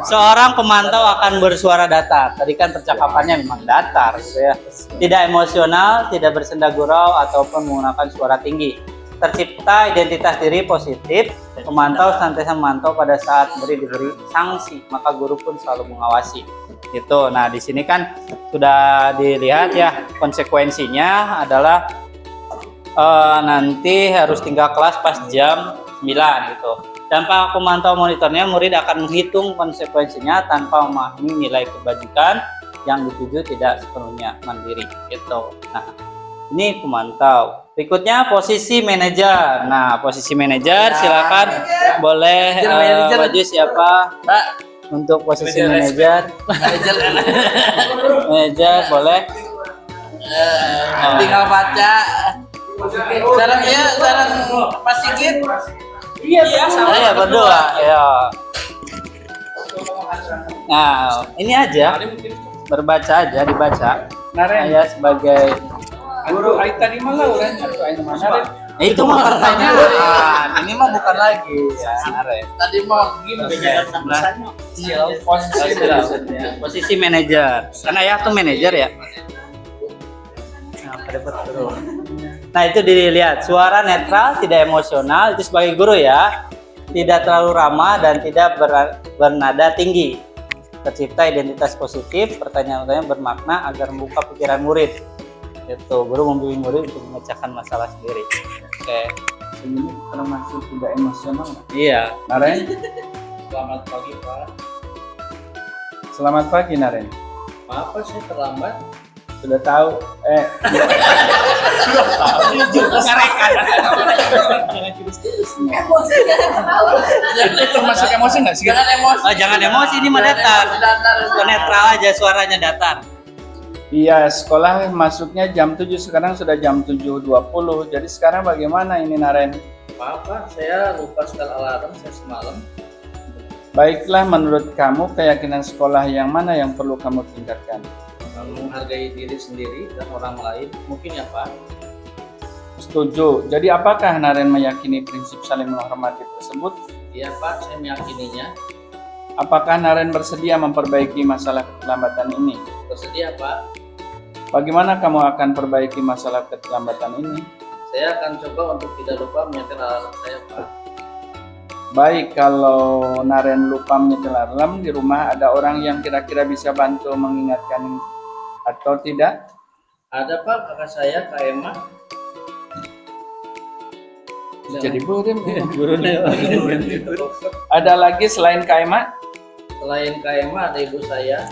Seorang pemantau akan bersuara datar. Tadi kan percakapannya memang datar gitu ya. Tidak emosional, tidak bersenda gurau ataupun menggunakan suara tinggi. Tercipta identitas diri positif. Pemantau senantiasa memantau pada saat diberi sanksi, maka guru pun selalu mengawasi. Gitu. Nah, di sini kan sudah dilihat ya konsekuensinya adalah nanti harus tinggal kelas pas jam 9 gitu. Tanpa pemantau monitornya, murid akan menghitung konsekuensinya tanpa memahami nilai kebajikan yang dituju tidak sepenuhnya mandiri gitu. Nah, ini pemantau. Berikutnya posisi manajer. Nah, posisi manajer silakan boleh maju siapa? Mbak untuk posisi manajer. Manajer boleh. Tinggal baca. Sekarang Pak Sigit. Iya, sama. Iya berdua. Ya. Nah, ini aja. Berbaca aja, dibaca. Naren, Saya sebagai guru Aita di mana Uren? Atau Aina mana? Itu mah pertanyaan. Ini mah bukan lagi. Ya, Naren. Tadi mau gini. Posisi manajer. Karena ayah tuh manajer ya. Nah, itu dilihat suara netral, tidak emosional, itu sebagai guru ya. Tidak terlalu ramah dan tidak bernada tinggi. Tercipta identitas positif, pertanyaan-pertanyaan bermakna agar membuka pikiran murid. Itu guru membimbing murid untuk memecahkan masalah sendiri. Oke. Ini termasuk tidak emosional nggak? Iya. Naren, Selamat pagi Pak. selamat pagi Naren. Maaf Pak, saya terlambat. Sudah tahu? Emosi jangan ketawa. Itu termasuk emosi nggak sih? Jangan emosi. Jangan emosi, ini mah datar. Netral aja, suaranya datar. Iya, sekolah masuknya jam 7, sekarang sudah jam 7.20. Jadi sekarang bagaimana ini Naren? Maaf Pak, saya lupa setel alarm saya semalam. Baiklah, menurut kamu keyakinan sekolah yang mana yang perlu kamu tingkatkan? Menghargai diri sendiri dan orang lain, mungkin ya Pak. Setuju. Jadi apakah Naren meyakini prinsip saling menghormati tersebut? Iya Pak, saya meyakininya. Apakah Naren bersedia memperbaiki masalah keterlambatan ini? Bersedia Pak. Bagaimana kamu akan perbaiki masalah keterlambatan ini? Saya akan coba untuk tidak lupa menyetel alarm saya Pak. Baik, kalau Naren lupa menyetel alarm di rumah, ada orang yang kira-kira bisa bantu mengingatkan atau tidak? Ada Pak, kakak saya Kak Emma. Jadi burim. Gurunya. Ada lagi selain Kak Emma? Selain Kak Emma ada ibu saya.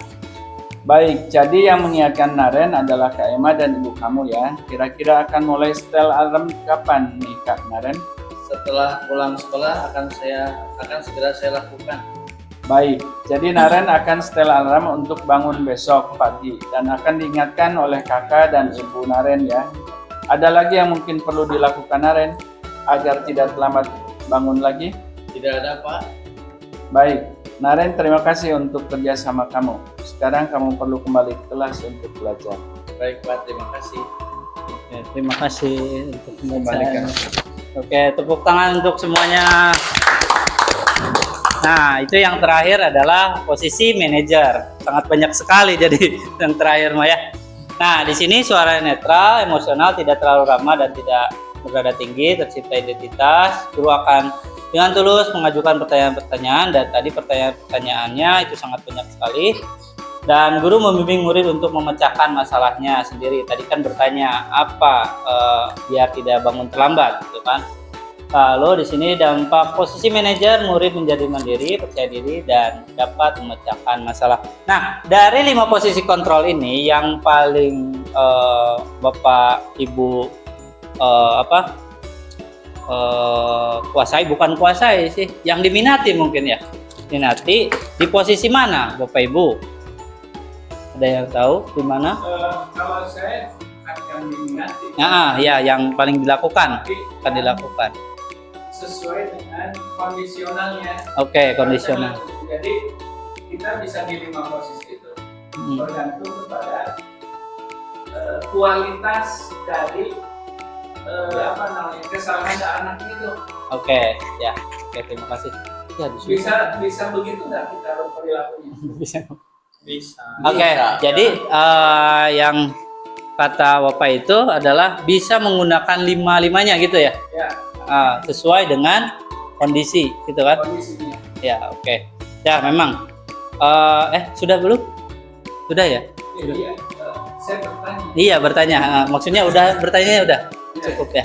Baik, jadi yang mengingatkan Naren adalah Kak Emma dan ibu kamu ya. Kira-kira akan mulai setel alarm kapan nih Kak Naren? Setelah pulang sekolah akan segera saya lakukan. Baik, jadi Naren akan setel alarm untuk bangun besok pagi dan akan diingatkan oleh kakak dan ibu Naren ya. Ada lagi yang mungkin perlu dilakukan Naren agar tidak terlambat bangun lagi? Tidak ada Pak. Baik, Naren terima kasih untuk kerjasama kamu. Sekarang kamu perlu kembali ke kelas untuk belajar. Baik Pak, terima kasih. Oke, terima kasih untuk Kembalikan. Oke, tepuk tangan untuk semuanya. Nah, itu yang terakhir adalah posisi manajer. Sangat banyak sekali jadi yang terakhir Maya. Nah, di sini suara netral, emosional, tidak terlalu ramah dan tidak bernada tinggi, tercipta identitas. Guru akan dengan tulus mengajukan pertanyaan-pertanyaan dan tadi pertanyaan-pertanyaannya itu sangat banyak sekali. Dan guru membimbing murid untuk memecahkan masalahnya sendiri. Tadi kan bertanya apa biar tidak bangun terlambat, gitu kan? Lalu di sini dampak posisi manajer, murid menjadi mandiri, percaya diri, dan dapat memecahkan masalah. Nah, dari 5 posisi kontrol ini, yang paling Bapak Ibu kuasai, bukan kuasai sih, yang diminati mungkin ya. Minati di posisi mana, Bapak Ibu? Ada yang tahu di mana? Kalau saya akan diminati. Nah, ya, yang paling dilakukan, akan dilakukan. Sesuai dengan kondisionalnya. Oke, kondisional. Jadi kita bisa di 5 posisi itu bergantung kepada kualitas dari kesalahan anak itu. Oke, ya. Oke, terima kasih. Ya, Bisa begitu nggak kita perilakunya? bisa. Bisa. Oke, jadi yang kata Bapak itu adalah bisa menggunakan 5-5-nya gitu ya. Ya, Sesuai dengan kondisi gitu kan. kondisinya. Ya, oke. Ya, memang. Sudah belum? Sudah ya? Jadi saya bertanya. Iya, bertanya. Maksudnya udah bertanya udah. Cukup ya.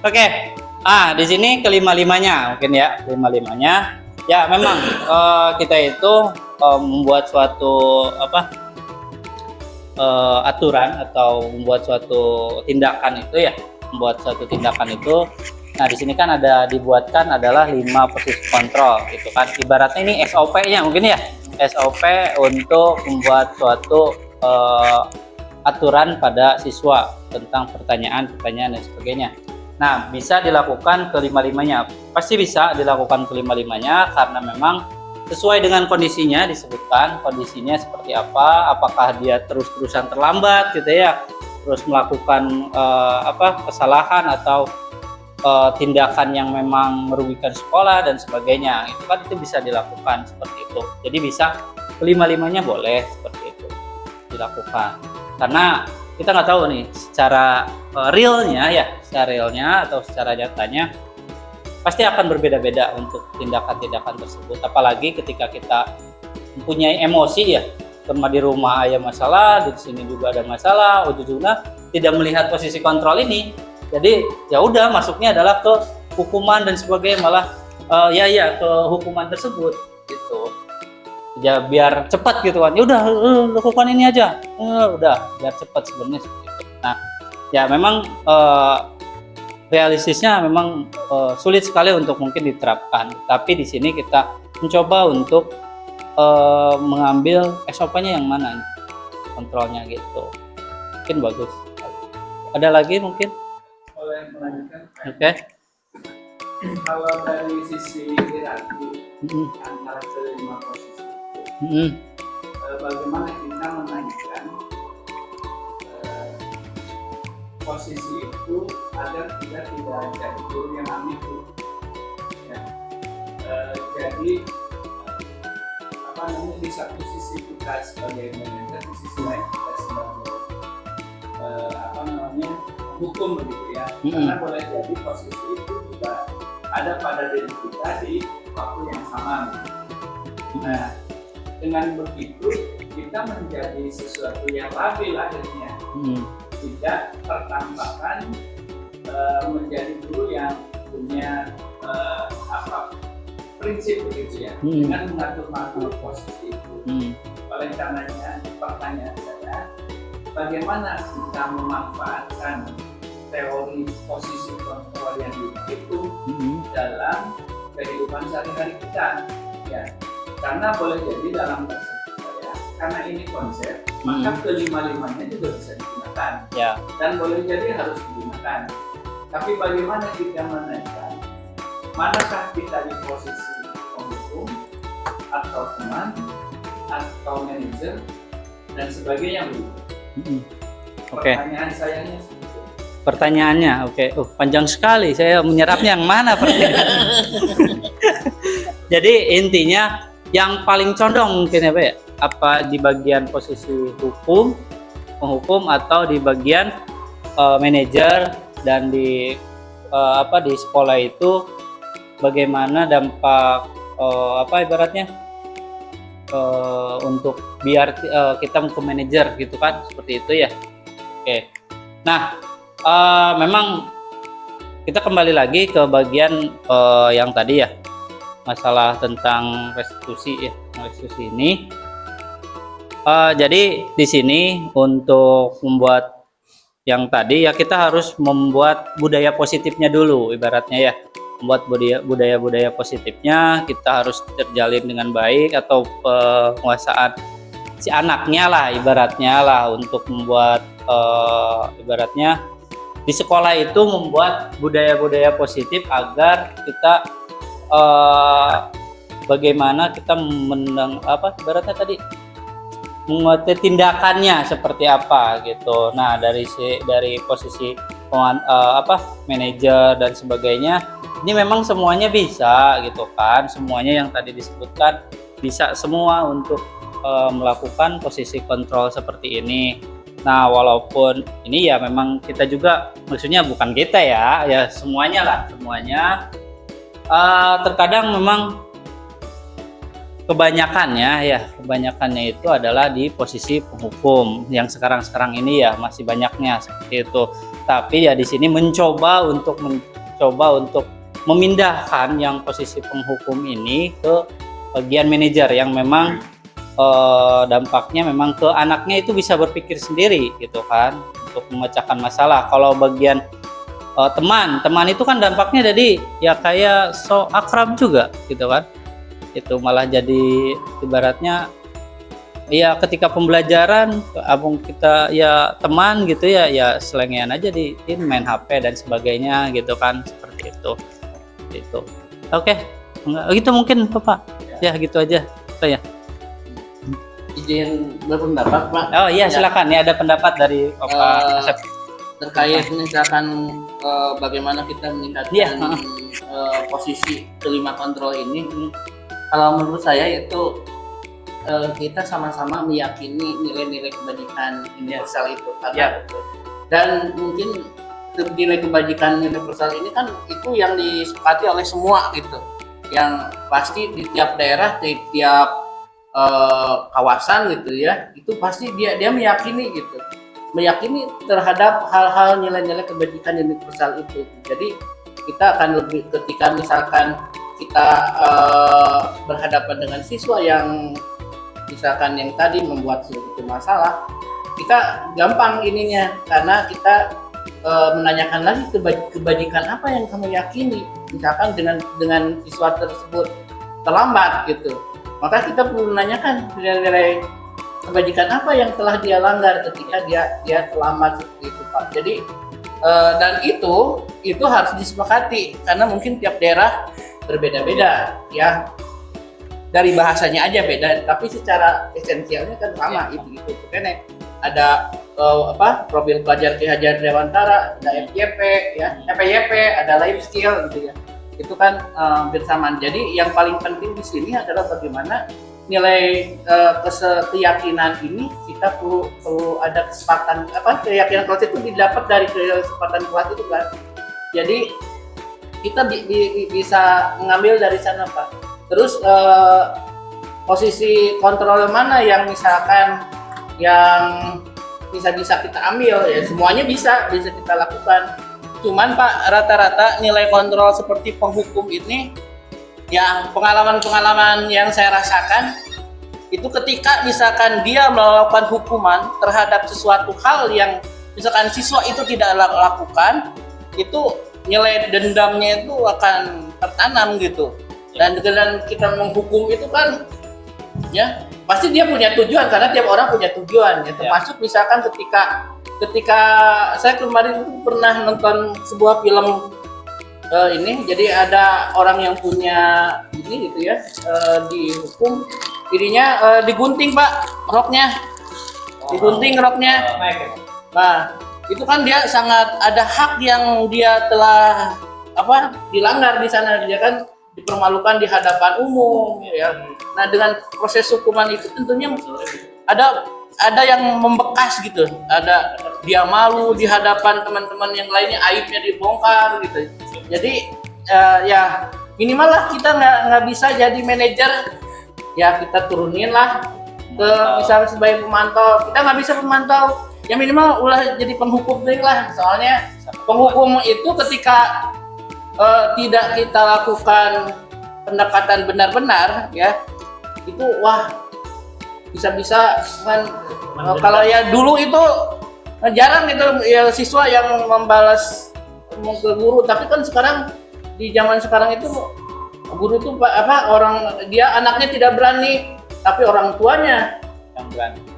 Oke. Di sini kelima-limanya mungkin ya, lima-limanya. Ya, memang kita itu membuat suatu aturan atau membuat suatu tindakan itu ya, membuat suatu tindakan itu. Nah, di sini kan ada dibuatkan adalah 5 posisi kontrol gitu kan. Ibaratnya ini SOP-nya mungkin ya. SOP untuk membuat suatu aturan pada siswa tentang pertanyaan-pertanyaan dan sebagainya. Nah, bisa dilakukan kelima-limanya. Pasti bisa dilakukan kelima-limanya karena memang sesuai dengan kondisinya disebutkan kondisinya seperti apa, apakah dia terus-terusan terlambat gitu ya, terus melakukan kesalahan atau tindakan yang memang merugikan sekolah dan sebagainya, itu kan itu bisa dilakukan seperti itu. Jadi bisa kelima-limanya boleh seperti itu dilakukan, karena kita nggak tahu nih secara realnya atau secara nyatanya pasti akan berbeda-beda untuk tindakan-tindakan tersebut. Apalagi ketika kita mempunyai emosi ya, sama di rumah ada masalah, di sini juga ada masalah, ujung-ujungnya tidak melihat posisi kontrol ini. Jadi ya udah masuknya adalah ke hukuman dan sebagainya, malah ke hukuman tersebut gitu. Ya biar cepat gitu kan. Ya udah lakukan ini aja. Udah biar cepat sebenarnya seperti itu. Nah, ya memang realistisnya memang sulit sekali untuk mungkin diterapkan. Tapi di sini kita mencoba untuk mengambil SOP-nya yang mana kontrolnya gitu. Mungkin bagus. Ada lagi mungkin? Boleh melanjutkan? Oke. Kalau dari sisi hierarki antara kelima posisi itu, bagaimana kita menaikkan posisi itu agar kita tidak jadi guru yang ambigu, ya. Jadi di satu sisi kita sebagai manajer, di sisi lain kita sebagai hukum begitu ya. Karena boleh jadi posisi itu juga ada pada diri kita di waktu yang sama. Nah, dengan begitu kita menjadi sesuatu yang labil akhirnya, tidak tertampakkan menjadi guru yang punya prinsip begitu ya, dengan mengatur posisi itu. Oleh karenanya pertanyaan saya, bagaimana kita memanfaatkan teori posisi kontrol yang itu dalam kehidupan sehari-hari kita, ya? Karena boleh jadi dalam konsep saya, karena ini konsep, maka kelima-limanya juga bisa digunakan, ya. Dan boleh jadi harus digunakan. Tapi bagaimana kita menaikkan, manakah kita di posisi penghukum atau teman atau manajer dan sebagainya begitu. Oke. Pertanyaan saya seperti itu. Pertanyaannya, oke. Panjang sekali. Saya menyerapnya yang mana pertanyaan? Jadi intinya yang paling condong mungkin ya, Pak, apa di bagian posisi penghukum atau di bagian manajer, dan di di sekolah itu bagaimana dampak ibaratnya untuk biar kita ke manajer gitu kan, seperti itu ya. Oke. Nah, memang kita kembali lagi ke bagian yang tadi ya, masalah tentang restitusi ya, restitusi ini. Jadi di sini untuk membuat yang tadi ya, kita harus membuat budaya positifnya dulu, ibaratnya ya. Membuat budaya positifnya, kita harus terjalin dengan baik, atau penguasaan si anaknya lah, ibaratnya lah, untuk membuat ibaratnya di sekolah itu membuat budaya positif agar kita bagaimana kita ibaratnya tadi menguatkan tindakannya seperti apa gitu. Nah, dari posisi manajer dan sebagainya, ini memang semuanya bisa gitu kan, semuanya yang tadi disebutkan bisa semua untuk melakukan posisi kontrol seperti ini. Nah, walaupun ini ya memang kita juga, maksudnya bukan kita ya semuanya lah, semuanya terkadang memang kebanyakannya itu adalah di posisi penghukum yang sekarang ini ya, masih banyaknya seperti itu. Tapi ya di sini mencoba untuk memindahkan yang posisi penghukum ini ke bagian manajer yang memang dampaknya memang ke anaknya itu bisa berpikir sendiri gitu kan, untuk memecahkan masalah. Kalau bagian teman itu kan dampaknya jadi ya kayak so akrab juga gitu kan, itu malah jadi ibaratnya ya ketika pembelajaran abang kita ya teman gitu ya selengean aja di main HP dan sebagainya gitu kan, seperti itu. Oke, gitu mungkin Bapak ya, gitu aja ya. izin berpendapat Pak. Oh iya, Ya. silakan. Ini ada pendapat dari Pak Asep. Terkait misalkan bagaimana kita meningkatkan Iya, posisi kelima kontrol ini. Kalau menurut saya itu kita sama-sama meyakini nilai-nilai kebajikan universal itu karena dan mungkin nilai kebajikan universal ini kan itu yang disepakati oleh semua gitu, yang pasti di tiap daerah, di tiap kawasan gitu ya, itu pasti dia meyakini gitu, meyakini terhadap hal-hal nilai-nilai kebajikan universal itu. Jadi kita akan lebih, ketika misalkan kita berhadapan dengan siswa yang misalkan yang tadi membuat suatu masalah, kita gampang ininya karena kita menanyakan lagi kebajikan apa yang kamu yakini, misalkan dengan siswa tersebut terlambat gitu, maka kita perlu menanyakan nilai-nilai kebajikan apa yang telah dia langgar ketika dia terlambat seperti itu Pak. Jadi dan itu harus disepakati karena mungkin tiap daerah berbeda-beda ya, dari bahasanya aja beda, tapi secara esensialnya kan sama itu kan ada profil pelajar Ki Hajar Dewantara, ada FYP ya, FYP, ada life skill gitu ya. Itu kan bersamaan. Jadi yang paling penting di sini adalah bagaimana nilai keyakinan ini kita perlu ada kesempatan keyakinan kelas itu didapat dari kesempatan kelas itu kan. Jadi kita bisa mengambil dari sana Pak. Terus posisi kontrol mana yang misalkan yang bisa kita ambil ya, semuanya bisa kita lakukan. Cuman Pak, rata-rata nilai kontrol seperti penghukum ini ya, pengalaman yang saya rasakan itu ketika misalkan dia melakukan hukuman terhadap sesuatu hal yang misalkan siswa itu tidak lakukan, itu nilai dendamnya itu akan tertanam gitu. Dan dengan kita menghukum itu kan ya pasti dia punya tujuan, karena tiap orang punya tujuan ya, termasuk misalkan ketika saya kemarin pernah nonton sebuah film ini, jadi ada orang yang punya ini gitu ya, dihukum dirinya digunting Pak roknya, digunting roknya. Nah itu kan dia sangat ada hak yang dia telah dilanggar di sana, dia kan dipermalukan di hadapan umum ya. Nah dengan proses hukuman itu tentunya ada yang membekas gitu, ada dia malu di hadapan teman-teman yang lainnya, aibnya dibongkar gitu. Jadi ya minimal lah kita nggak bisa jadi manajer ya, kita turunin lah ke misalnya sebagai pemantau, kita nggak bisa pemantau ya, minimal ulah jadi penghukum deh lah. Soalnya penghukum itu ketika tidak kita lakukan pendekatan benar-benar ya, itu wah bisa-bisa kan kalau ya dulu itu jarang itu ya siswa yang membalas ke guru, tapi kan sekarang di zaman sekarang itu guru itu orang dia anaknya tidak berani, tapi orang tuanya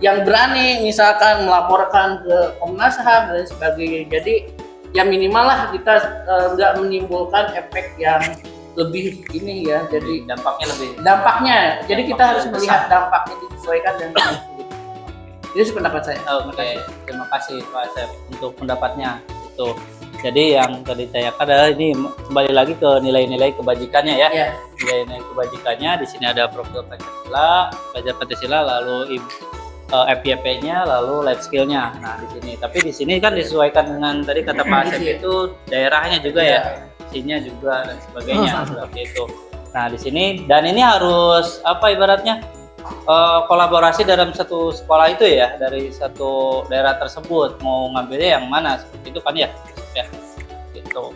yang berani misalkan melaporkan ke Komnas HAM dan sebagainya. Jadi ya minimal lah kita nggak menimbulkan efek yang lebih ini ya, jadi dampaknya jadi kita harus melihat dampaknya disesuaikan dengan itu. Itu pendapat saya. Oke, terima kasih Pak Asep untuk pendapatnya itu. Jadi yang tadi ditanyakan adalah ini kembali lagi ke nilai-nilai kebajikannya ya. Nilai-nilai kebajikannya di sini ada profil Pancasila, pelajar Pancasila, lalu FYP-nya, lalu life skill-nya. Nah di sini, tapi di sini kan disesuaikan dengan tadi kata Pak Asep itu daerahnya juga ya, isinya juga dan sebagainya seperti itu. Nah di sini dan ini harus ibaratnya kolaborasi dalam satu sekolah itu ya, dari satu daerah tersebut mau ngambilnya yang mana seperti itu kan ya gitu.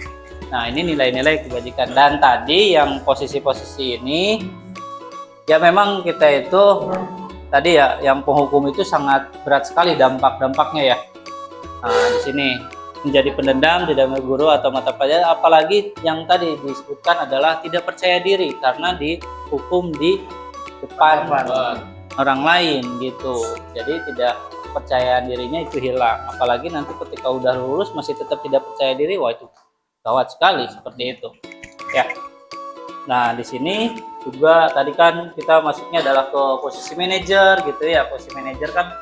Nah ini nilai-nilai kebajikan, dan tadi yang posisi-posisi ini ya memang kita itu tadi ya yang penghukum itu sangat berat sekali dampaknya ya. Nah di sini menjadi pendendam, tidak mau guru atau mata pelajaran, apalagi yang tadi disebutkan adalah tidak percaya diri karena dihukum di depan orang lain gitu. Jadi tidak kepercayaan dirinya itu hilang, apalagi nanti ketika udah lulus masih tetap tidak percaya diri, wah itu gawat sekali seperti itu ya. Nah, di sini juga tadi kan kita masuknya adalah ke posisi manajer gitu ya. Posisi manajer kan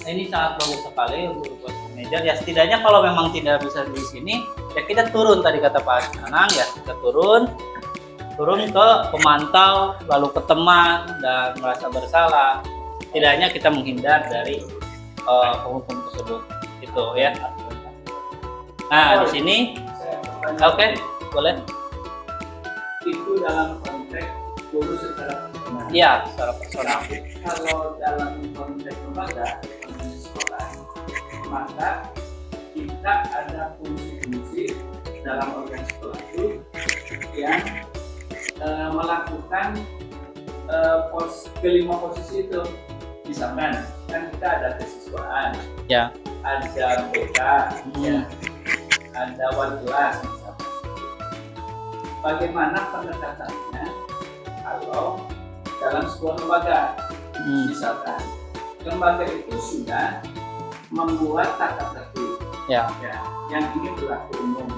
ini sangat bagus sekali untuk posisi manajer. Ya setidaknya kalau memang tidak bisa di sini, ya kita turun tadi kata Pak Anang ya, kita turun ke pemantau, lalu ke teman dan merasa bersalah. Setidaknya kita menghindar dari penghukum tersebut, gitu ya. Nah, di sini, oke, boleh. Itu dalam konteks guru secara personal. Iya, secara personal. Tapi kalau dalam konteks lembaga, konteks sekolah, maka kita ada fungsi-fungsi dalam organisasi sekolah itu yang melakukan kelima posisi itu. Misalkan kan kita ada kesiswaan, Ya. ada BK, ya, ada wali kelas misalkan. Bagaimana pendekatannya kalau dalam sebuah lembaga, misalkan lembaga itu sudah membuat tata tertib, Ya. ya, yang ini berlaku umum.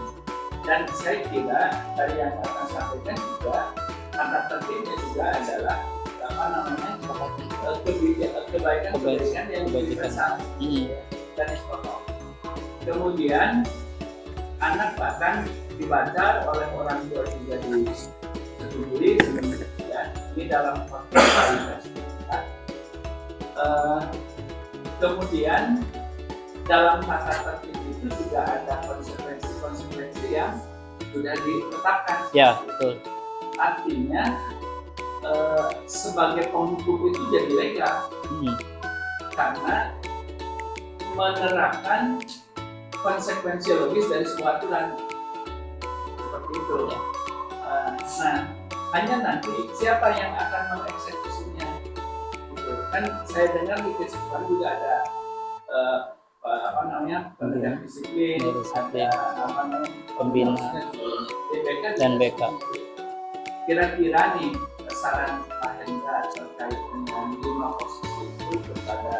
Dan saya kira dari yang akan sampaikan juga tata tertibnya juga adalah apa namanya kebaikan yang universal dan pokok. Kemudian anak bahkan dibaca oleh orang tua juga disetujui ini dalam konteks kualitas. Kemudian dalam tata tertib itu juga ada konsekuensi yang sudah ditetapkan. Ya, betul. Artinya sebagai penghukum itu jadi legal karena menerapkan konsekuensi logis dari sebuah aturan seperti itu. Nah, hanya nanti siapa yang akan mengeksekusinya. Gitu. Kan saya dengar di kesiswaan juga ada apa namanya pendidikan disiplin, ada apa namanya pembina DBK dan BK. Kira-kira nih saran Pak Hendra terkait dengan 5 posisi itu kepada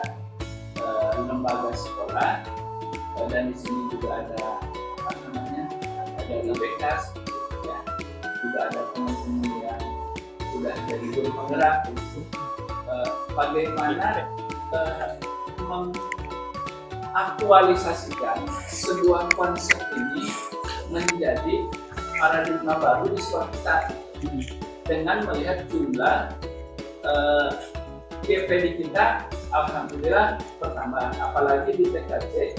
lembaga sekolah, dan di sini juga ada apa namanya ada DBK, ya, juga ada teman-teman yang sudah jadi guru penggerak. Bagaimana mengaktualisasikan sebuah konsep ini menjadi paradigma baru di sekolah kita dengan melihat jumlah GPD kita alhamdulillah bertambah, apalagi di TKJ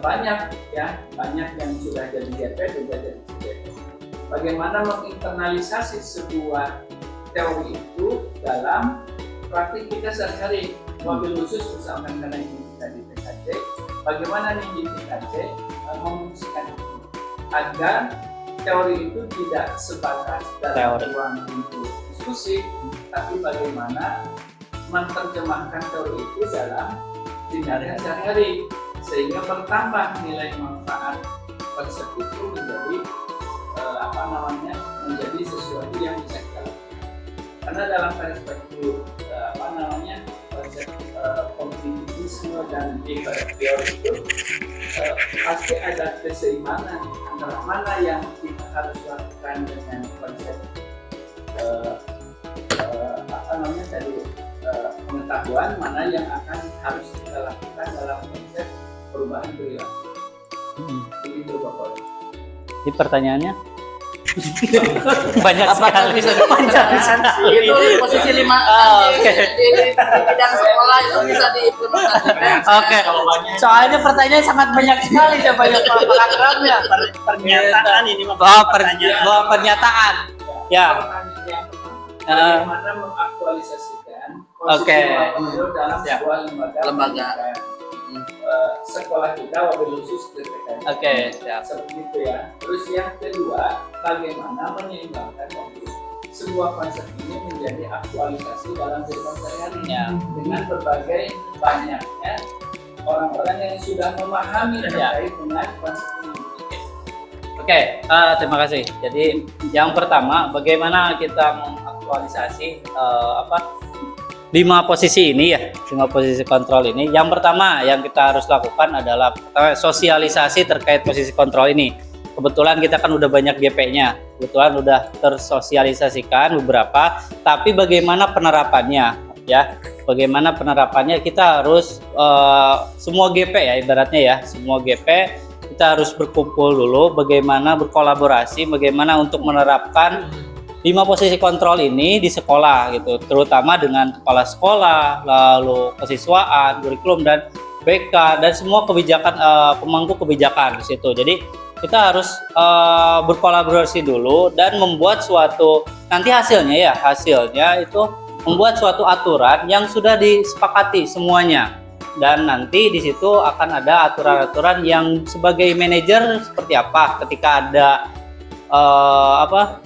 banyak yang sudah jadi GP juga jadi GP. Bagaimana menginternalisasi sebuah teori itu dalam praktik kita sehari-hari. Mobil khusus misalkan karena ini kita di TKJ, bagaimana nih di TKJ memfungsikan itu agar teori itu tidak sebatas dalam ruang untuk diskusi, tapi bagaimana menerjemahkan teori itu dalam tindakan sehari-hari sehingga bertambah nilai manfaat konsep itu menjadi menjadi sesuatu yang bisa kita lakukan. Karena dalam perspektif konsep kognitivisme dan behavior itu pasti ada keseimbangan antara mana yang kita harus lakukan dengan konsep pengetahuan, mana yang harus kita lakukan dalam konsep perubahan perilaku. Begitu Bapak. Ini pertanyaannya banyak sekali. Itu posisi 5 di bidang sekolah itu bisa diimplementasikan. Oke. Soalnya pertanyaan sangat banyak sekali ya, banyak paragrafnya. Pernyataan ini pernyataan. Ya. Bagaimana mengaktualisasikan posisi dalam sebuah lembaga. Sekolah kita wabil khusus TKJ. Oke, siap. Seperti itu ya. Terus yang kedua, bagaimana menyeimbangkan sebuah konsep ini menjadi aktualisasi dalam kehidupan sehari-hari dengan berbagai banyaknya orang-orang yang sudah memahami terkait dengan konsep ini. Oke, terima kasih. Jadi yang pertama, bagaimana kita mengaktualisasi 5 posisi ini ya, 5 posisi kontrol ini. Yang pertama yang kita harus lakukan adalah sosialisasi terkait posisi kontrol ini kebetulan kita kan udah banyak GP-nya, kebetulan udah tersosialisasikan beberapa, tapi bagaimana penerapannya ya? Bagaimana penerapannya kita harus semua GP ya ibaratnya ya, semua GP kita harus berkumpul dulu, bagaimana berkolaborasi, bagaimana untuk menerapkan 5 posisi kontrol ini di sekolah gitu, terutama dengan kepala sekolah, lalu kesiswaan, kurikulum dan BK dan semua kebijakan pemangku kebijakan di situ. Jadi kita harus berkolaborasi dulu dan membuat suatu nanti hasilnya itu membuat suatu aturan yang sudah disepakati semuanya. Dan nanti di situ akan ada aturan-aturan yang sebagai manajer seperti apa ketika ada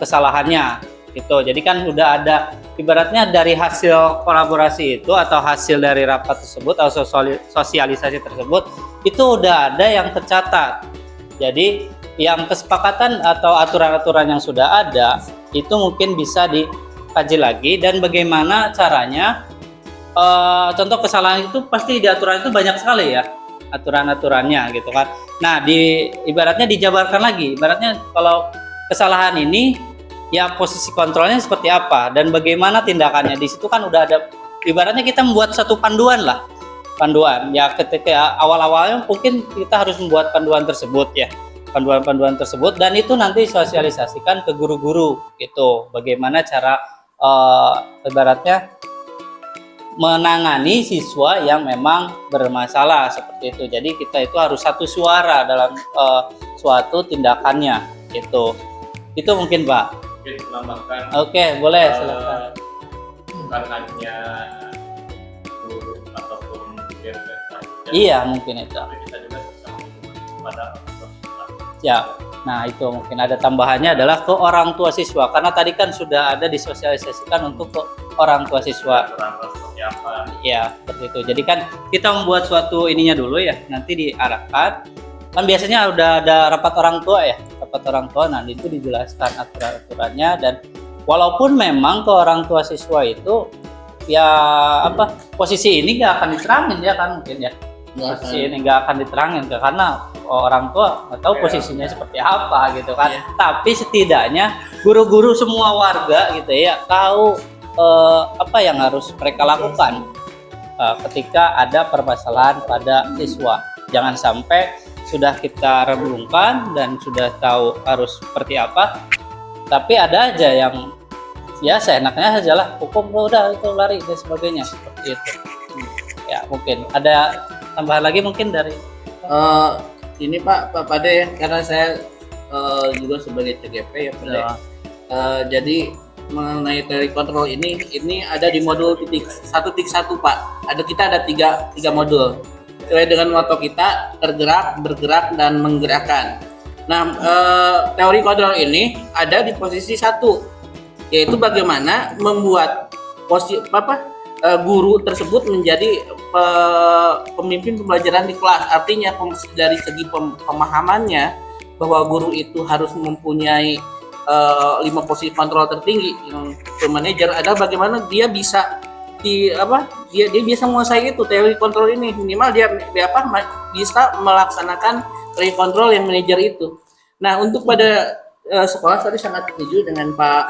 kesalahannya gitu. Jadi kan udah ada ibaratnya dari hasil kolaborasi itu atau hasil dari rapat tersebut atau sosialisasi tersebut itu udah ada yang tercatat. Jadi yang kesepakatan atau aturan-aturan yang sudah ada itu mungkin bisa dikaji lagi dan bagaimana caranya. Contoh kesalahan itu pasti di aturan itu banyak sekali ya aturan-aturannya gitu kan. Nah ibaratnya dijabarkan lagi, ibaratnya kalau kesalahan ini ya posisi kontrolnya seperti apa dan bagaimana tindakannya. Di situ kan udah ada ibaratnya kita membuat satu panduan ya ketika awal-awalnya mungkin kita harus membuat panduan tersebut ya, panduan tersebut dan itu nanti sosialisasikan ke guru-guru gitu, bagaimana cara ibaratnya menangani siswa yang memang bermasalah seperti itu. Jadi kita itu harus satu suara dalam suatu tindakannya gitu. Itu mungkin Pak. Mungkin menambahkan. Oke, boleh silakan. Bukan hanya guru ataupun GP saja. Iya, mungkin itu. Tapi kita juga bisa kepada orang tua siswa. Ya. Nah, itu mungkin ada tambahannya adalah ke orang tua siswa karena tadi kan sudah ada disosialisasikan untuk ke orang tua siswa. Orang tua seperti apa? Ya, seperti itu. Jadi kan kita membuat suatu ininya dulu ya, nanti diarahkan. Kan biasanya udah ada rapat orang tua ya, rapat orang tua. Nah, itu dijelaskan aturan-aturannya dan walaupun memang ke orang tua siswa itu ya posisi ini nggak akan diterangin ya kan mungkin ya. Posisi ini nggak akan diterangin karena orang tua nggak tahu posisinya seperti apa gitu kan. Tapi setidaknya guru-guru semua warga gitu ya tahu apa yang harus mereka lakukan ketika ada permasalahan pada siswa. Jangan sampai sudah kita renungkan dan sudah tahu harus seperti apa, tapi ada aja yang ya seenaknya saja lah, hukum udah itu lari dan sebagainya seperti itu. Ya mungkin ada tambahan lagi mungkin dari ini Pak Pade, karena saya juga sebagai CGP ya Pade. Jadi mengenai teori kontrol ini ada di modul 1.1 Pak. Kita ada tiga modul. Sesuai dengan moto kita, tergerak, bergerak, dan menggerakkan. Nah, teori kontrol ini ada di posisi 1, yaitu bagaimana membuat guru tersebut menjadi pemimpin pembelajaran di kelas. Artinya dari segi pemahamannya bahwa guru itu harus mempunyai 5 posisi kontrol tertinggi yang manajer adalah bagaimana dia bisa dia bisa menguasai itu teori kontrol ini, minimal dia bisa melaksanakan teori kontrol yang manajer itu. Nah, untuk pada sekolah tadi sangat setuju dengan Pak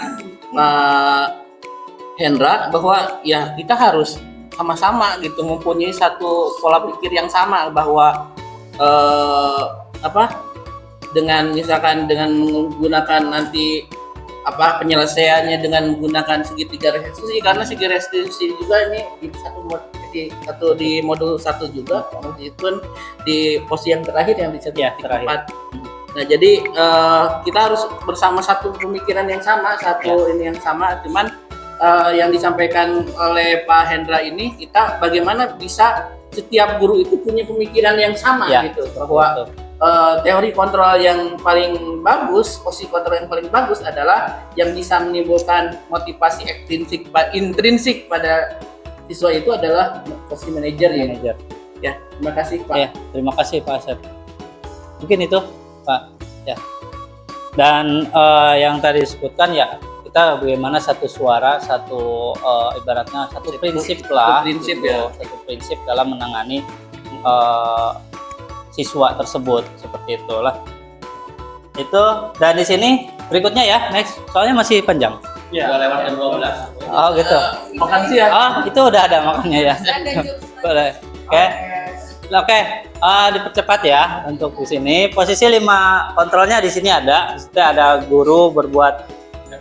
Hendra bahwa ya kita harus sama-sama gitu mempunyai satu pola pikir yang sama bahwa dengan misalkan dengan menggunakan nanti penyelesaiannya dengan menggunakan segitiga restitusi, karena segitiga restitusi juga ini di modul 1 juga, meskipun di posisi yang terakhir yang di terakhir. Nah, jadi kita harus bersama satu pemikiran yang sama, ini yang sama, cuman yang disampaikan oleh Pak Hendra ini kita bagaimana bisa setiap guru itu punya pemikiran yang sama gitu, bahwa teori kontrol yang paling bagus, posisi kontrol yang paling bagus adalah yang bisa menimbulkan motivasi intrinsik pada siswa itu adalah posisi manajer. Ya, terima kasih Pak. Ya, terima kasih Pak Asep. Mungkin itu Pak. Ya. Dan yang tadi disebutkan ya kita bagaimana satu suara, ibaratnya satu prinsip lah. Satu prinsip dalam menangani siswa tersebut seperti itulah. Itu dan di sini berikutnya ya, next. Soalnya masih panjang. Udah lewat jam 12. Oh, gitu. Makan siang. Oh, itu udah ada makannya ya. Ada jokes. Boleh. Oke. Oke, dipercepat ya untuk di sini. Posisi 5 kontrolnya di sini ada. Di situ ada guru berbuat,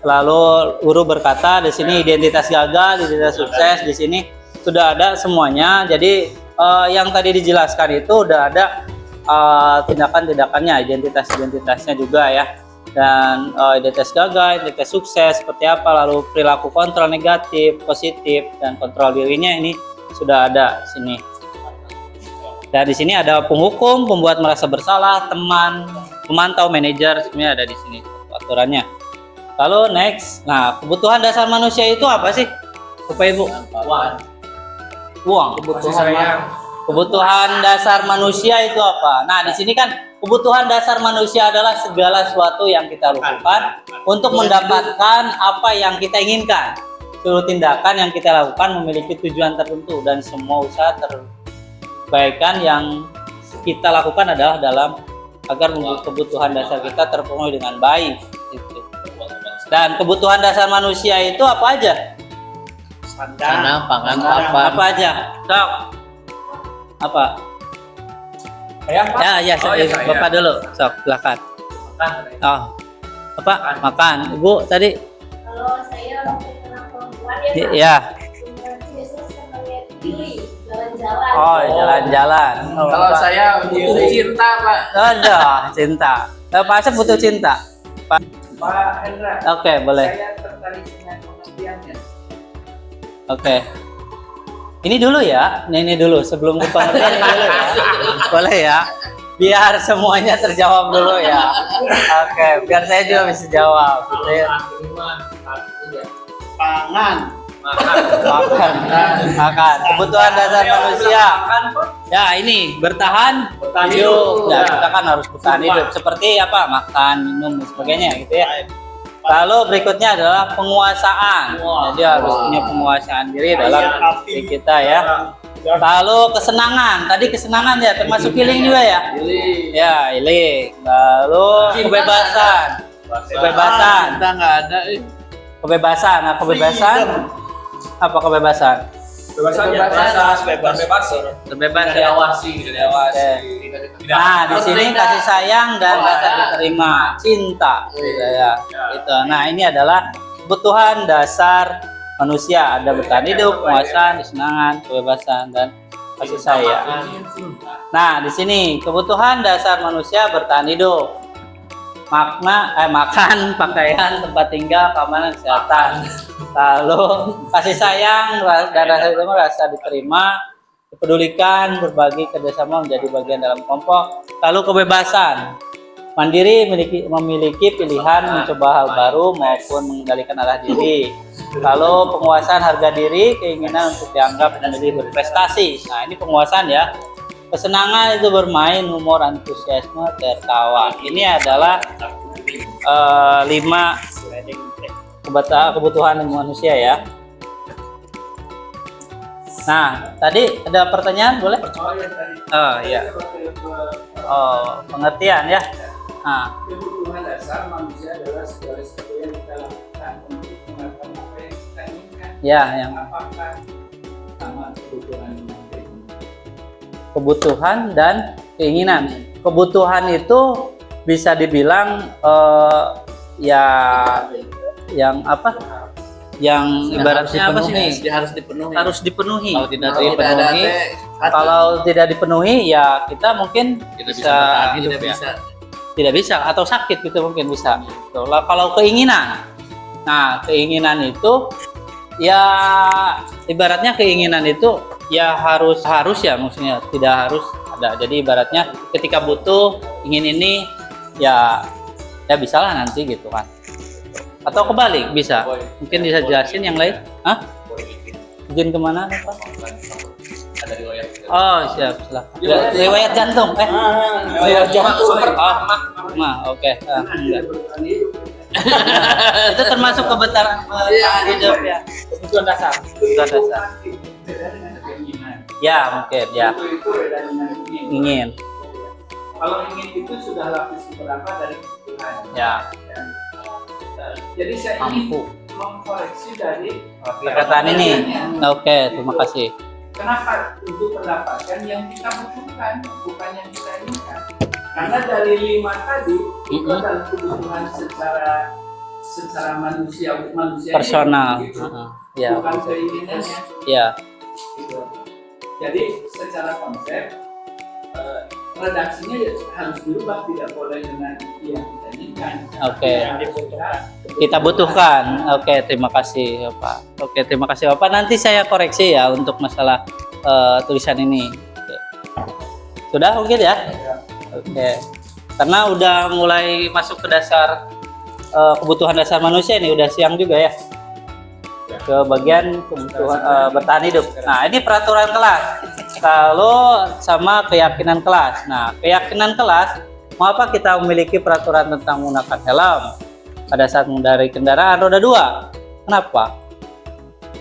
lalu guru berkata, di sini identitas gagal, identitas sukses, di sini sudah ada semuanya. Jadi yang tadi dijelaskan itu udah ada tindakan-tindakannya, identitasnya juga ya. Dan identitas gagal, identitas sukses seperti apa, lalu perilaku kontrol negatif, positif, dan kontrol dirinya ini sudah ada di sini. Dan di sini ada penghukum, pembuat merasa bersalah, teman, pemantau, manajer, semuanya ada di sini aturannya. Lalu next, nah kebutuhan dasar manusia itu apa sih, Bapak Ibu? Uang. Kebutuhan dasar manusia itu apa? Nah di sini kan kebutuhan dasar manusia adalah segala sesuatu yang kita lakukan untuk mendapatkan apa yang kita inginkan. Seluruh tindakan yang kita lakukan memiliki tujuan tertentu dan semua usaha kebaikan yang kita lakukan adalah dalam agar kebutuhan dasar kita terpenuhi dengan baik. Gitu. Dan kebutuhan dasar manusia itu apa aja? Sana, pangan, papan. Apa aja? Sok. Apa? Ya, Bapak dulu. Sok, silakan. Oh. Apa? Makan. Ibu tadi? Kalau saya waktu anak perempuan ya, Ya. biasanya suka lihat diri, jalan-jalan. Oh, jalan-jalan. Kalau saya butuh cinta, Pak. Ada cinta. Pak Asep butuh cinta. Pak Hendra, Oke, boleh. saya tertarik dengan pengertiannya. Oke. Ini dulu ya. Ini dulu sebelum ke pengertian ini dulu ya. Boleh ya. Biar semuanya terjawab dulu ya. Oke, biar saya juga bisa jawab. Gitu ya. Pangan. Makan. Kebutuhan dasar manusia. Ya, ini bertahan hidup. Ya, kita kan harus bertahan hidup. Seperti apa? Makan, minum, dan sebagainya gitu ya. Lalu berikutnya adalah penguasaan. Jadi harus punya penguasaan diri dalam diri kita ya. Lalu kesenangan. Tadi kesenangan ya, termasuk healing juga ya. Ya, healing. Lalu kebebasan. Kebebasan. Kita nggak ada. Kebebasan. Nah, kebebasan. Apa kebebasan? Bebas. Terbebas ya. Oke. Nah, di sini kasih sayang dan rasa diterima, cinta, gitu ya. Gitu. Nah, ini adalah kebutuhan dasar manusia. Ada bertahan hidup, penguasaan, kesenangan, kebebasan, dan kasih sayang. Nah, di sini kebutuhan dasar manusia bertahan hidup. Makan, pakaian, tempat tinggal, keamanan, kesehatan. Lalu kasih sayang dan rasa diterima, dipedulikan, berbagi, kerjasama, menjadi bagian dalam kelompok. Lalu kebebasan, mandiri, memiliki pilihan mencoba hal baru maupun mengendalikan arah diri. Lalu penguasaan harga diri, keinginan untuk dianggap dan menjadi berprestasi. Nah, ini penguasaan ya. Kesenangan itu bermain, humor, antusiasme, tertawa. Ini adalah 5 kebutuhan manusia ya. Nah, tadi ada pertanyaan, boleh? Oh iya. Oh, pengertian ya. Nah, Kebutuhan dasar manusia adalah segala sesuatu yang kita lakukan untuk melakukan apa yang kita inginkan. ya yang Apakah sama kebutuhan manusia? kebutuhan dan keinginan. Kebutuhan itu bisa dibilang ya yang apa? Yang ibaratnya apa sih nih? Harus dipenuhi. Harus dipenuhi. Kalau tidak Kalau tidak ada dipenuhi, Kalau tidak dipenuhi ya kita mungkin kita bisa bisa bertahan hidup Tidak ya. bisa. tidak bisa atau sakit gitu mungkin bisa. Tuh, kalau keinginan, nah keinginan itu ya ibaratnya keinginan itu ya harus ya maksudnya tidak harus ada. Jadi ibaratnya ketika butuh ingin ini ya bisa lah nanti gitu kan. Atau kebalik bisa. Mungkin bisa jelasin yang lain? Hah? Izin kemana Pak? Oh siap, silakan. Riwayat jantung, riwayat jantung. Oke. Enggak. Nah, itu termasuk kebenaran hidup ya. Kebutuhan dasar. Kebutuhan dasar. Beda dengan keinginan. Ya mungkin ya Itu beda dengan ingin. ingin. Kalau ingin itu sudah lapis berapa dari kebutuhan. Ya, Jadi saya ingin mampu. mengkoreksi dari Perkataan ini. Oke, terima kasih. kenapa untuk mendapatkan yang kita butuhkan, bukan yang kita inginkan. Karena dari 5 tadi itu Mm-mm. adalah kebutuhan secara manusia Personal. gitu. Ya, Bukan keinginannya. ya, Gitu. Jadi secara konsep redaksinya ya harus dirubah, tidak boleh dengan yang kita inginkan. Oke. Yang dibutuhkan. Kita butuhkan. Oke, terima kasih Bapak. Oke, terima kasih Bapak. Nanti saya koreksi ya untuk masalah tulisan ini. Oke. Sudah mungkin ya? Oke. Karena udah mulai masuk ke dasar kebutuhan dasar manusia ini, udah siang juga ya. Ke bagian kebutuhan bertahan hidup. Nah, ini peraturan kelas. Kalau sama keyakinan kelas. Nah, keyakinan kelas, mengapa kita memiliki peraturan tentang menggunakan helm pada saat mengendarai kendaraan roda 2? Kenapa?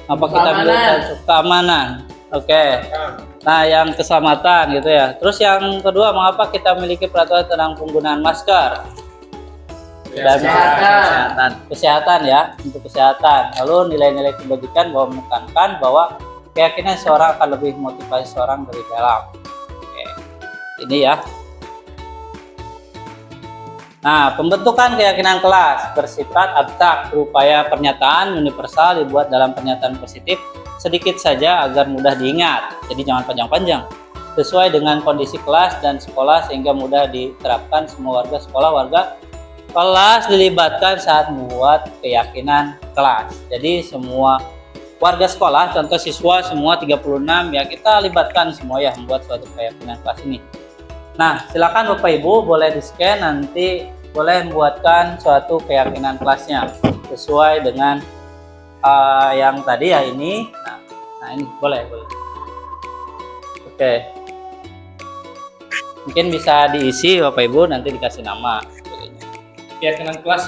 Apa kita memiliki keamanan? Oke. Nah, yang keselamatan gitu ya. Terus yang kedua, mengapa kita memiliki peraturan tentang penggunaan masker? Dan kesehatan ya, untuk kesehatan. Lalu nilai-nilai kebajikan bahwa menekankan bahwa keyakinan seorang akan lebih motivasi seorang dari dalam. Oke. Ini ya. Nah, pembentukan keyakinan kelas bersifat abstrak, berupaya pernyataan universal dibuat dalam pernyataan positif sedikit saja agar mudah diingat. Jadi jangan panjang-panjang. Sesuai dengan kondisi kelas dan sekolah sehingga mudah diterapkan semua warga sekolah, warga kelas dilibatkan saat membuat keyakinan kelas. Jadi semua warga sekolah, contoh siswa semua 36 ya, kita libatkan semua ya membuat suatu keyakinan kelas ini. Nah, silakan Bapak Ibu boleh di-scan, nanti boleh membuatkan suatu keyakinan kelasnya sesuai dengan yang tadi ya ini. Nah ini boleh. Oke. Mungkin bisa diisi Bapak Ibu, nanti dikasih nama. Keyakinan kelas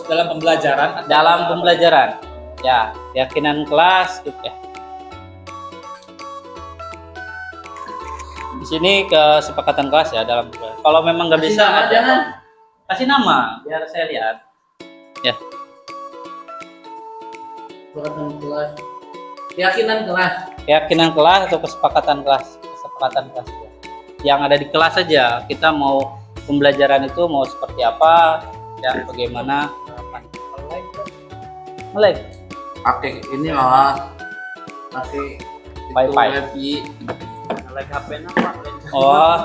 dalam pembelajaran. Dalam pembelajaran. Ya, keyakinan kelas gitu ya. Di sini kesepakatan kelas ya dalam. Kalau memang nggak bisa, kasih nama biar saya lihat. Ya. Kesepakatan kelas. Keyakinan kelas atau kesepakatan kelas. Ya. Yang ada di kelas saja. Kita mau pembelajaran itu mau seperti apa, ya bagaimana. Melek. Pakai inilah. Pakai Wi-Fi. Like HP apa? Oh,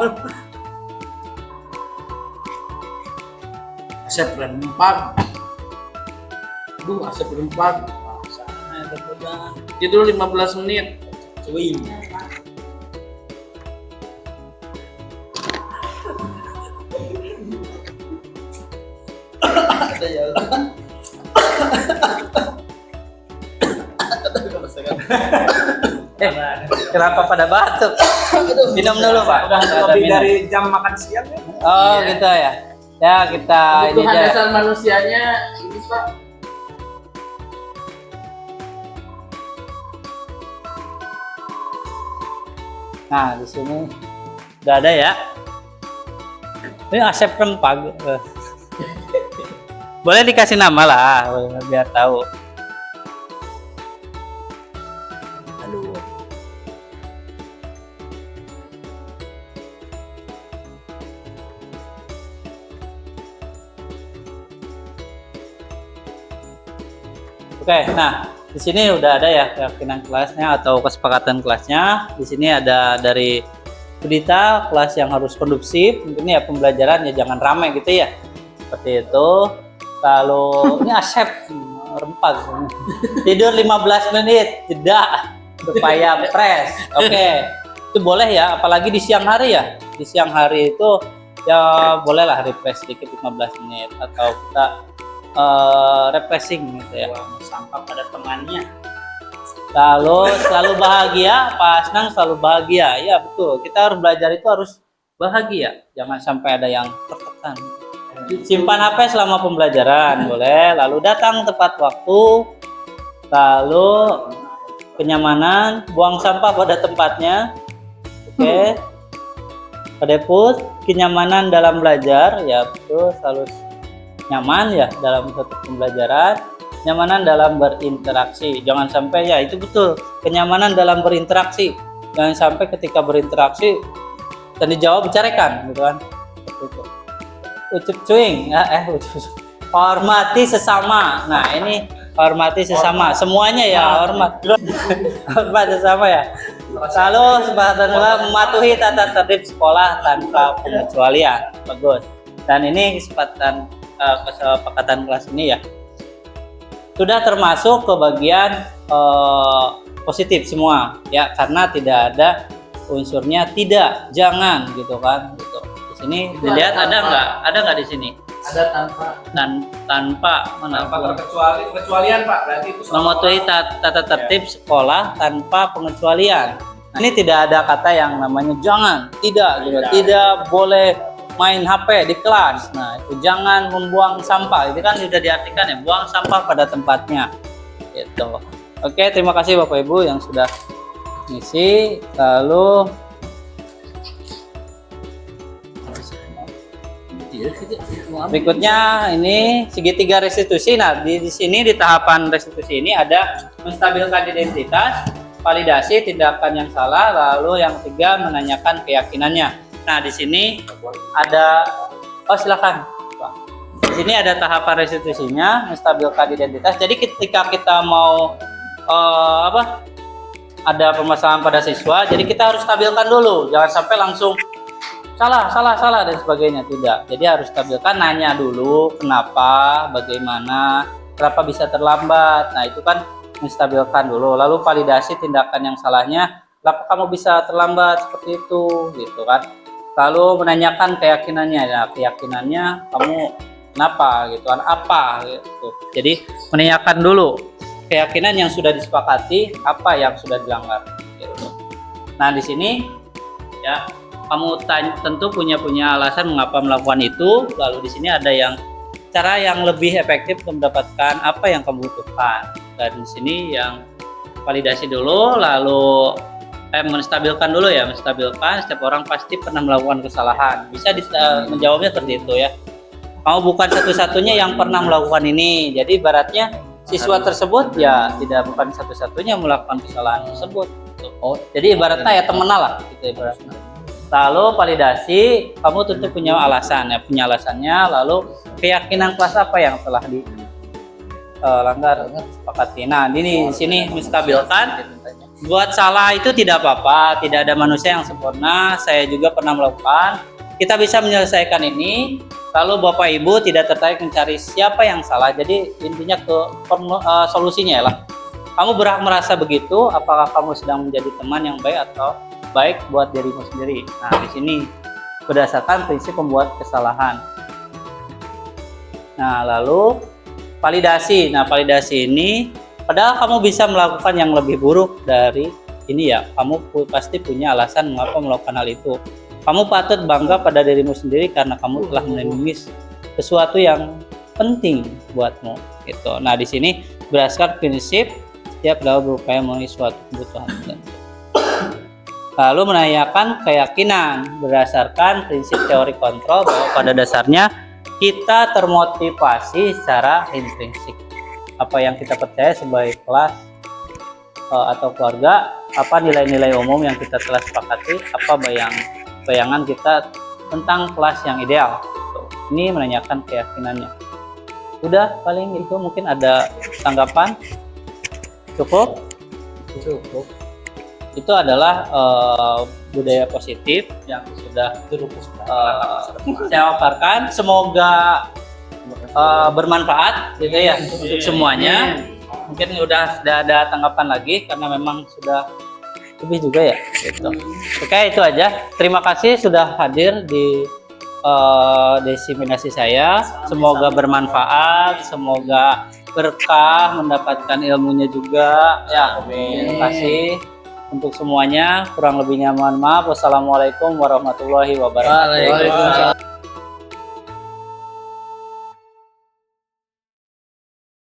Asep berempat. Asep berempat. Judul 15 menit. Cuy. Ada jalan. kenapa pada batuk? Minum dulu Pak. Udah Ada lebih minum. dari jam makan siang ya. Oh gitu ya. Ya kita ini Kebutuhan aja. dasar manusianya ini Pak. Nah di sini udah ada ya. Ini Asep Rempag. Boleh dikasih nama lah biar tahu. Aduh. Oke, nah di sini udah ada ya keyakinan kelasnya atau kesepakatan kelasnya. Di sini ada dari Budita, kelas yang harus kondusif. Mungkin ya pembelajaran ya jangan ramai gitu ya. Seperti itu. Kalau ini Asep Rempag. Tidur 15 menit, jeda supaya fresh. Oke. Itu boleh ya, apalagi di siang hari ya. Di siang hari itu ya bolehlah refresh sedikit 15 menit atau kita refreshing gitu ya. Sampah pada temannya. Lalu selalu bahagia, Pak Asnang selalu bahagia. Ya betul, kita harus belajar itu harus bahagia. Jangan sampai ada yang tertekan. Simpan HP selama pembelajaran, boleh. Lalu datang tepat waktu. Lalu kenyamanan, buang sampah pada tempatnya. Oke. Kedeput, kenyamanan dalam belajar. Ya betul, selalu nyaman ya dalam suatu pembelajaran, kenyamanan dalam berinteraksi. Jangan sampai ya itu betul, kenyamanan dalam berinteraksi. Jangan sampai ketika berinteraksi dan dijawab bicarakan gitu kan. Ucup cuing, hormati sesama. Nah ini hormati sesama, semuanya ya hormat. Hormat sesama ya. Lalu subhanallah, mematuhi tata tertib sekolah tanpa pengecualian. Bagus. Dan ini kesepakatan kelas ini ya sudah termasuk ke bagian positif semua ya, karena tidak ada unsurnya tidak, jangan gitu kan gitu. Di sini dilihat ada nggak di sini? Ada tanpa. Tanpa mana? Tanpa kecualian Pak, berarti itu Mematuhi tata tertib sekolah tanpa pengecualian. Nah, ini tidak ada kata yang namanya jangan, tidak gitu. Tidak boleh main HP di kelas. Nah, itu jangan membuang sampah. Itu kan sudah diartikan ya, buang sampah pada tempatnya. Gitu. Oke, terima kasih Bapak Ibu yang sudah ngisi. Lalu berikutnya ini segitiga restitusi. Nah, di sini di tahapan restitusi ini ada menstabilkan identitas, validasi tindakan yang salah, lalu yang ketiga menanyakan keyakinannya. Nah, di sini ada silakan. Di sini ada tahapan restitusinya, menstabilkan identitas. Jadi ketika kita mau ada permasalahan pada siswa, jadi kita harus stabilkan dulu. Jangan sampai langsung salah dan sebagainya, tidak. Jadi harus stabilkan, nanya dulu kenapa, bagaimana, kenapa bisa terlambat. Nah, itu kan menstabilkan dulu. Lalu validasi tindakan yang salahnya, kenapa kamu bisa terlambat seperti itu, gitu kan. Lalu menanyakan keyakinannya. Nah, keyakinannya kamu kenapa gitu kan, apa gitu. Jadi menanyakan dulu keyakinan yang sudah disepakati, apa yang sudah dilanggar gitu. Nah, di sini ya kamu tentu punya alasan mengapa melakukan itu. Lalu di sini ada yang cara yang lebih efektif untuk mendapatkan apa yang kamu butuhkan. Dan di sini yang validasi dulu, lalu menstabilkan dulu ya, menstabilkan. Setiap orang pasti pernah melakukan kesalahan. Bisa menjawabnya seperti itu ya. Kamu bukan satu-satunya yang pernah melakukan ini. Jadi ibaratnya siswa tersebut ya bukan satu-satunya melakukan kesalahan tersebut. Jadi ibaratnya ya temenan lah gitu ibaratnya. Lalu validasi, kamu tentu punya alasan ya, punya alasannya. Lalu keyakinan kelas apa yang telah dilanggar, sepakati. Nah, ini di sini menstabilkan. Buat salah itu tidak apa-apa, tidak ada manusia yang sempurna. Saya juga pernah melakukan. Kita bisa menyelesaikan ini. Lalu Bapak Ibu tidak tertarik mencari siapa yang salah. Jadi intinya solusinya ya lah. Kamu berhak merasa begitu. Apakah kamu sedang menjadi teman yang baik atau baik buat dirimu sendiri. Nah, di sini berdasarkan prinsip pembuat kesalahan. Nah, lalu validasi. Nah, validasi ini padahal kamu bisa melakukan yang lebih buruk dari ini ya. Kamu pasti punya alasan mengapa melakukan hal itu. Kamu patut bangga pada dirimu sendiri karena kamu telah melindungi sesuatu yang penting buatmu gitu. Nah, di sini berdasarkan prinsip setiap dalam berupaya memenuhi suatu kebutuhan. Lalu menanyakan keyakinan berdasarkan prinsip teori kontrol bahwa pada dasarnya kita termotivasi secara intrinsik. Apa yang kita percaya sebagai kelas atau keluarga, apa nilai-nilai umum yang kita telah sepakati, apa bayangan kita tentang kelas yang ideal. Ini menanyakan keyakinannya. Sudah, paling itu. Mungkin ada tanggapan? Cukup? Itu adalah budaya positif yang sudah saya paparkan. Semoga bermanfaat gitu ya untuk semuanya. Mungkin sudah ada tanggapan lagi karena memang sudah lebih juga ya gitu. Oke, itu aja. Terima kasih sudah hadir di diseminasi saya. Semoga bermanfaat, semoga berkah, mendapatkan ilmunya juga ya. Terima kasih untuk semuanya. Kurang lebihnya mohon maaf. Wassalamualaikum warahmatullahi wabarakatuh. Waalaikumsalam.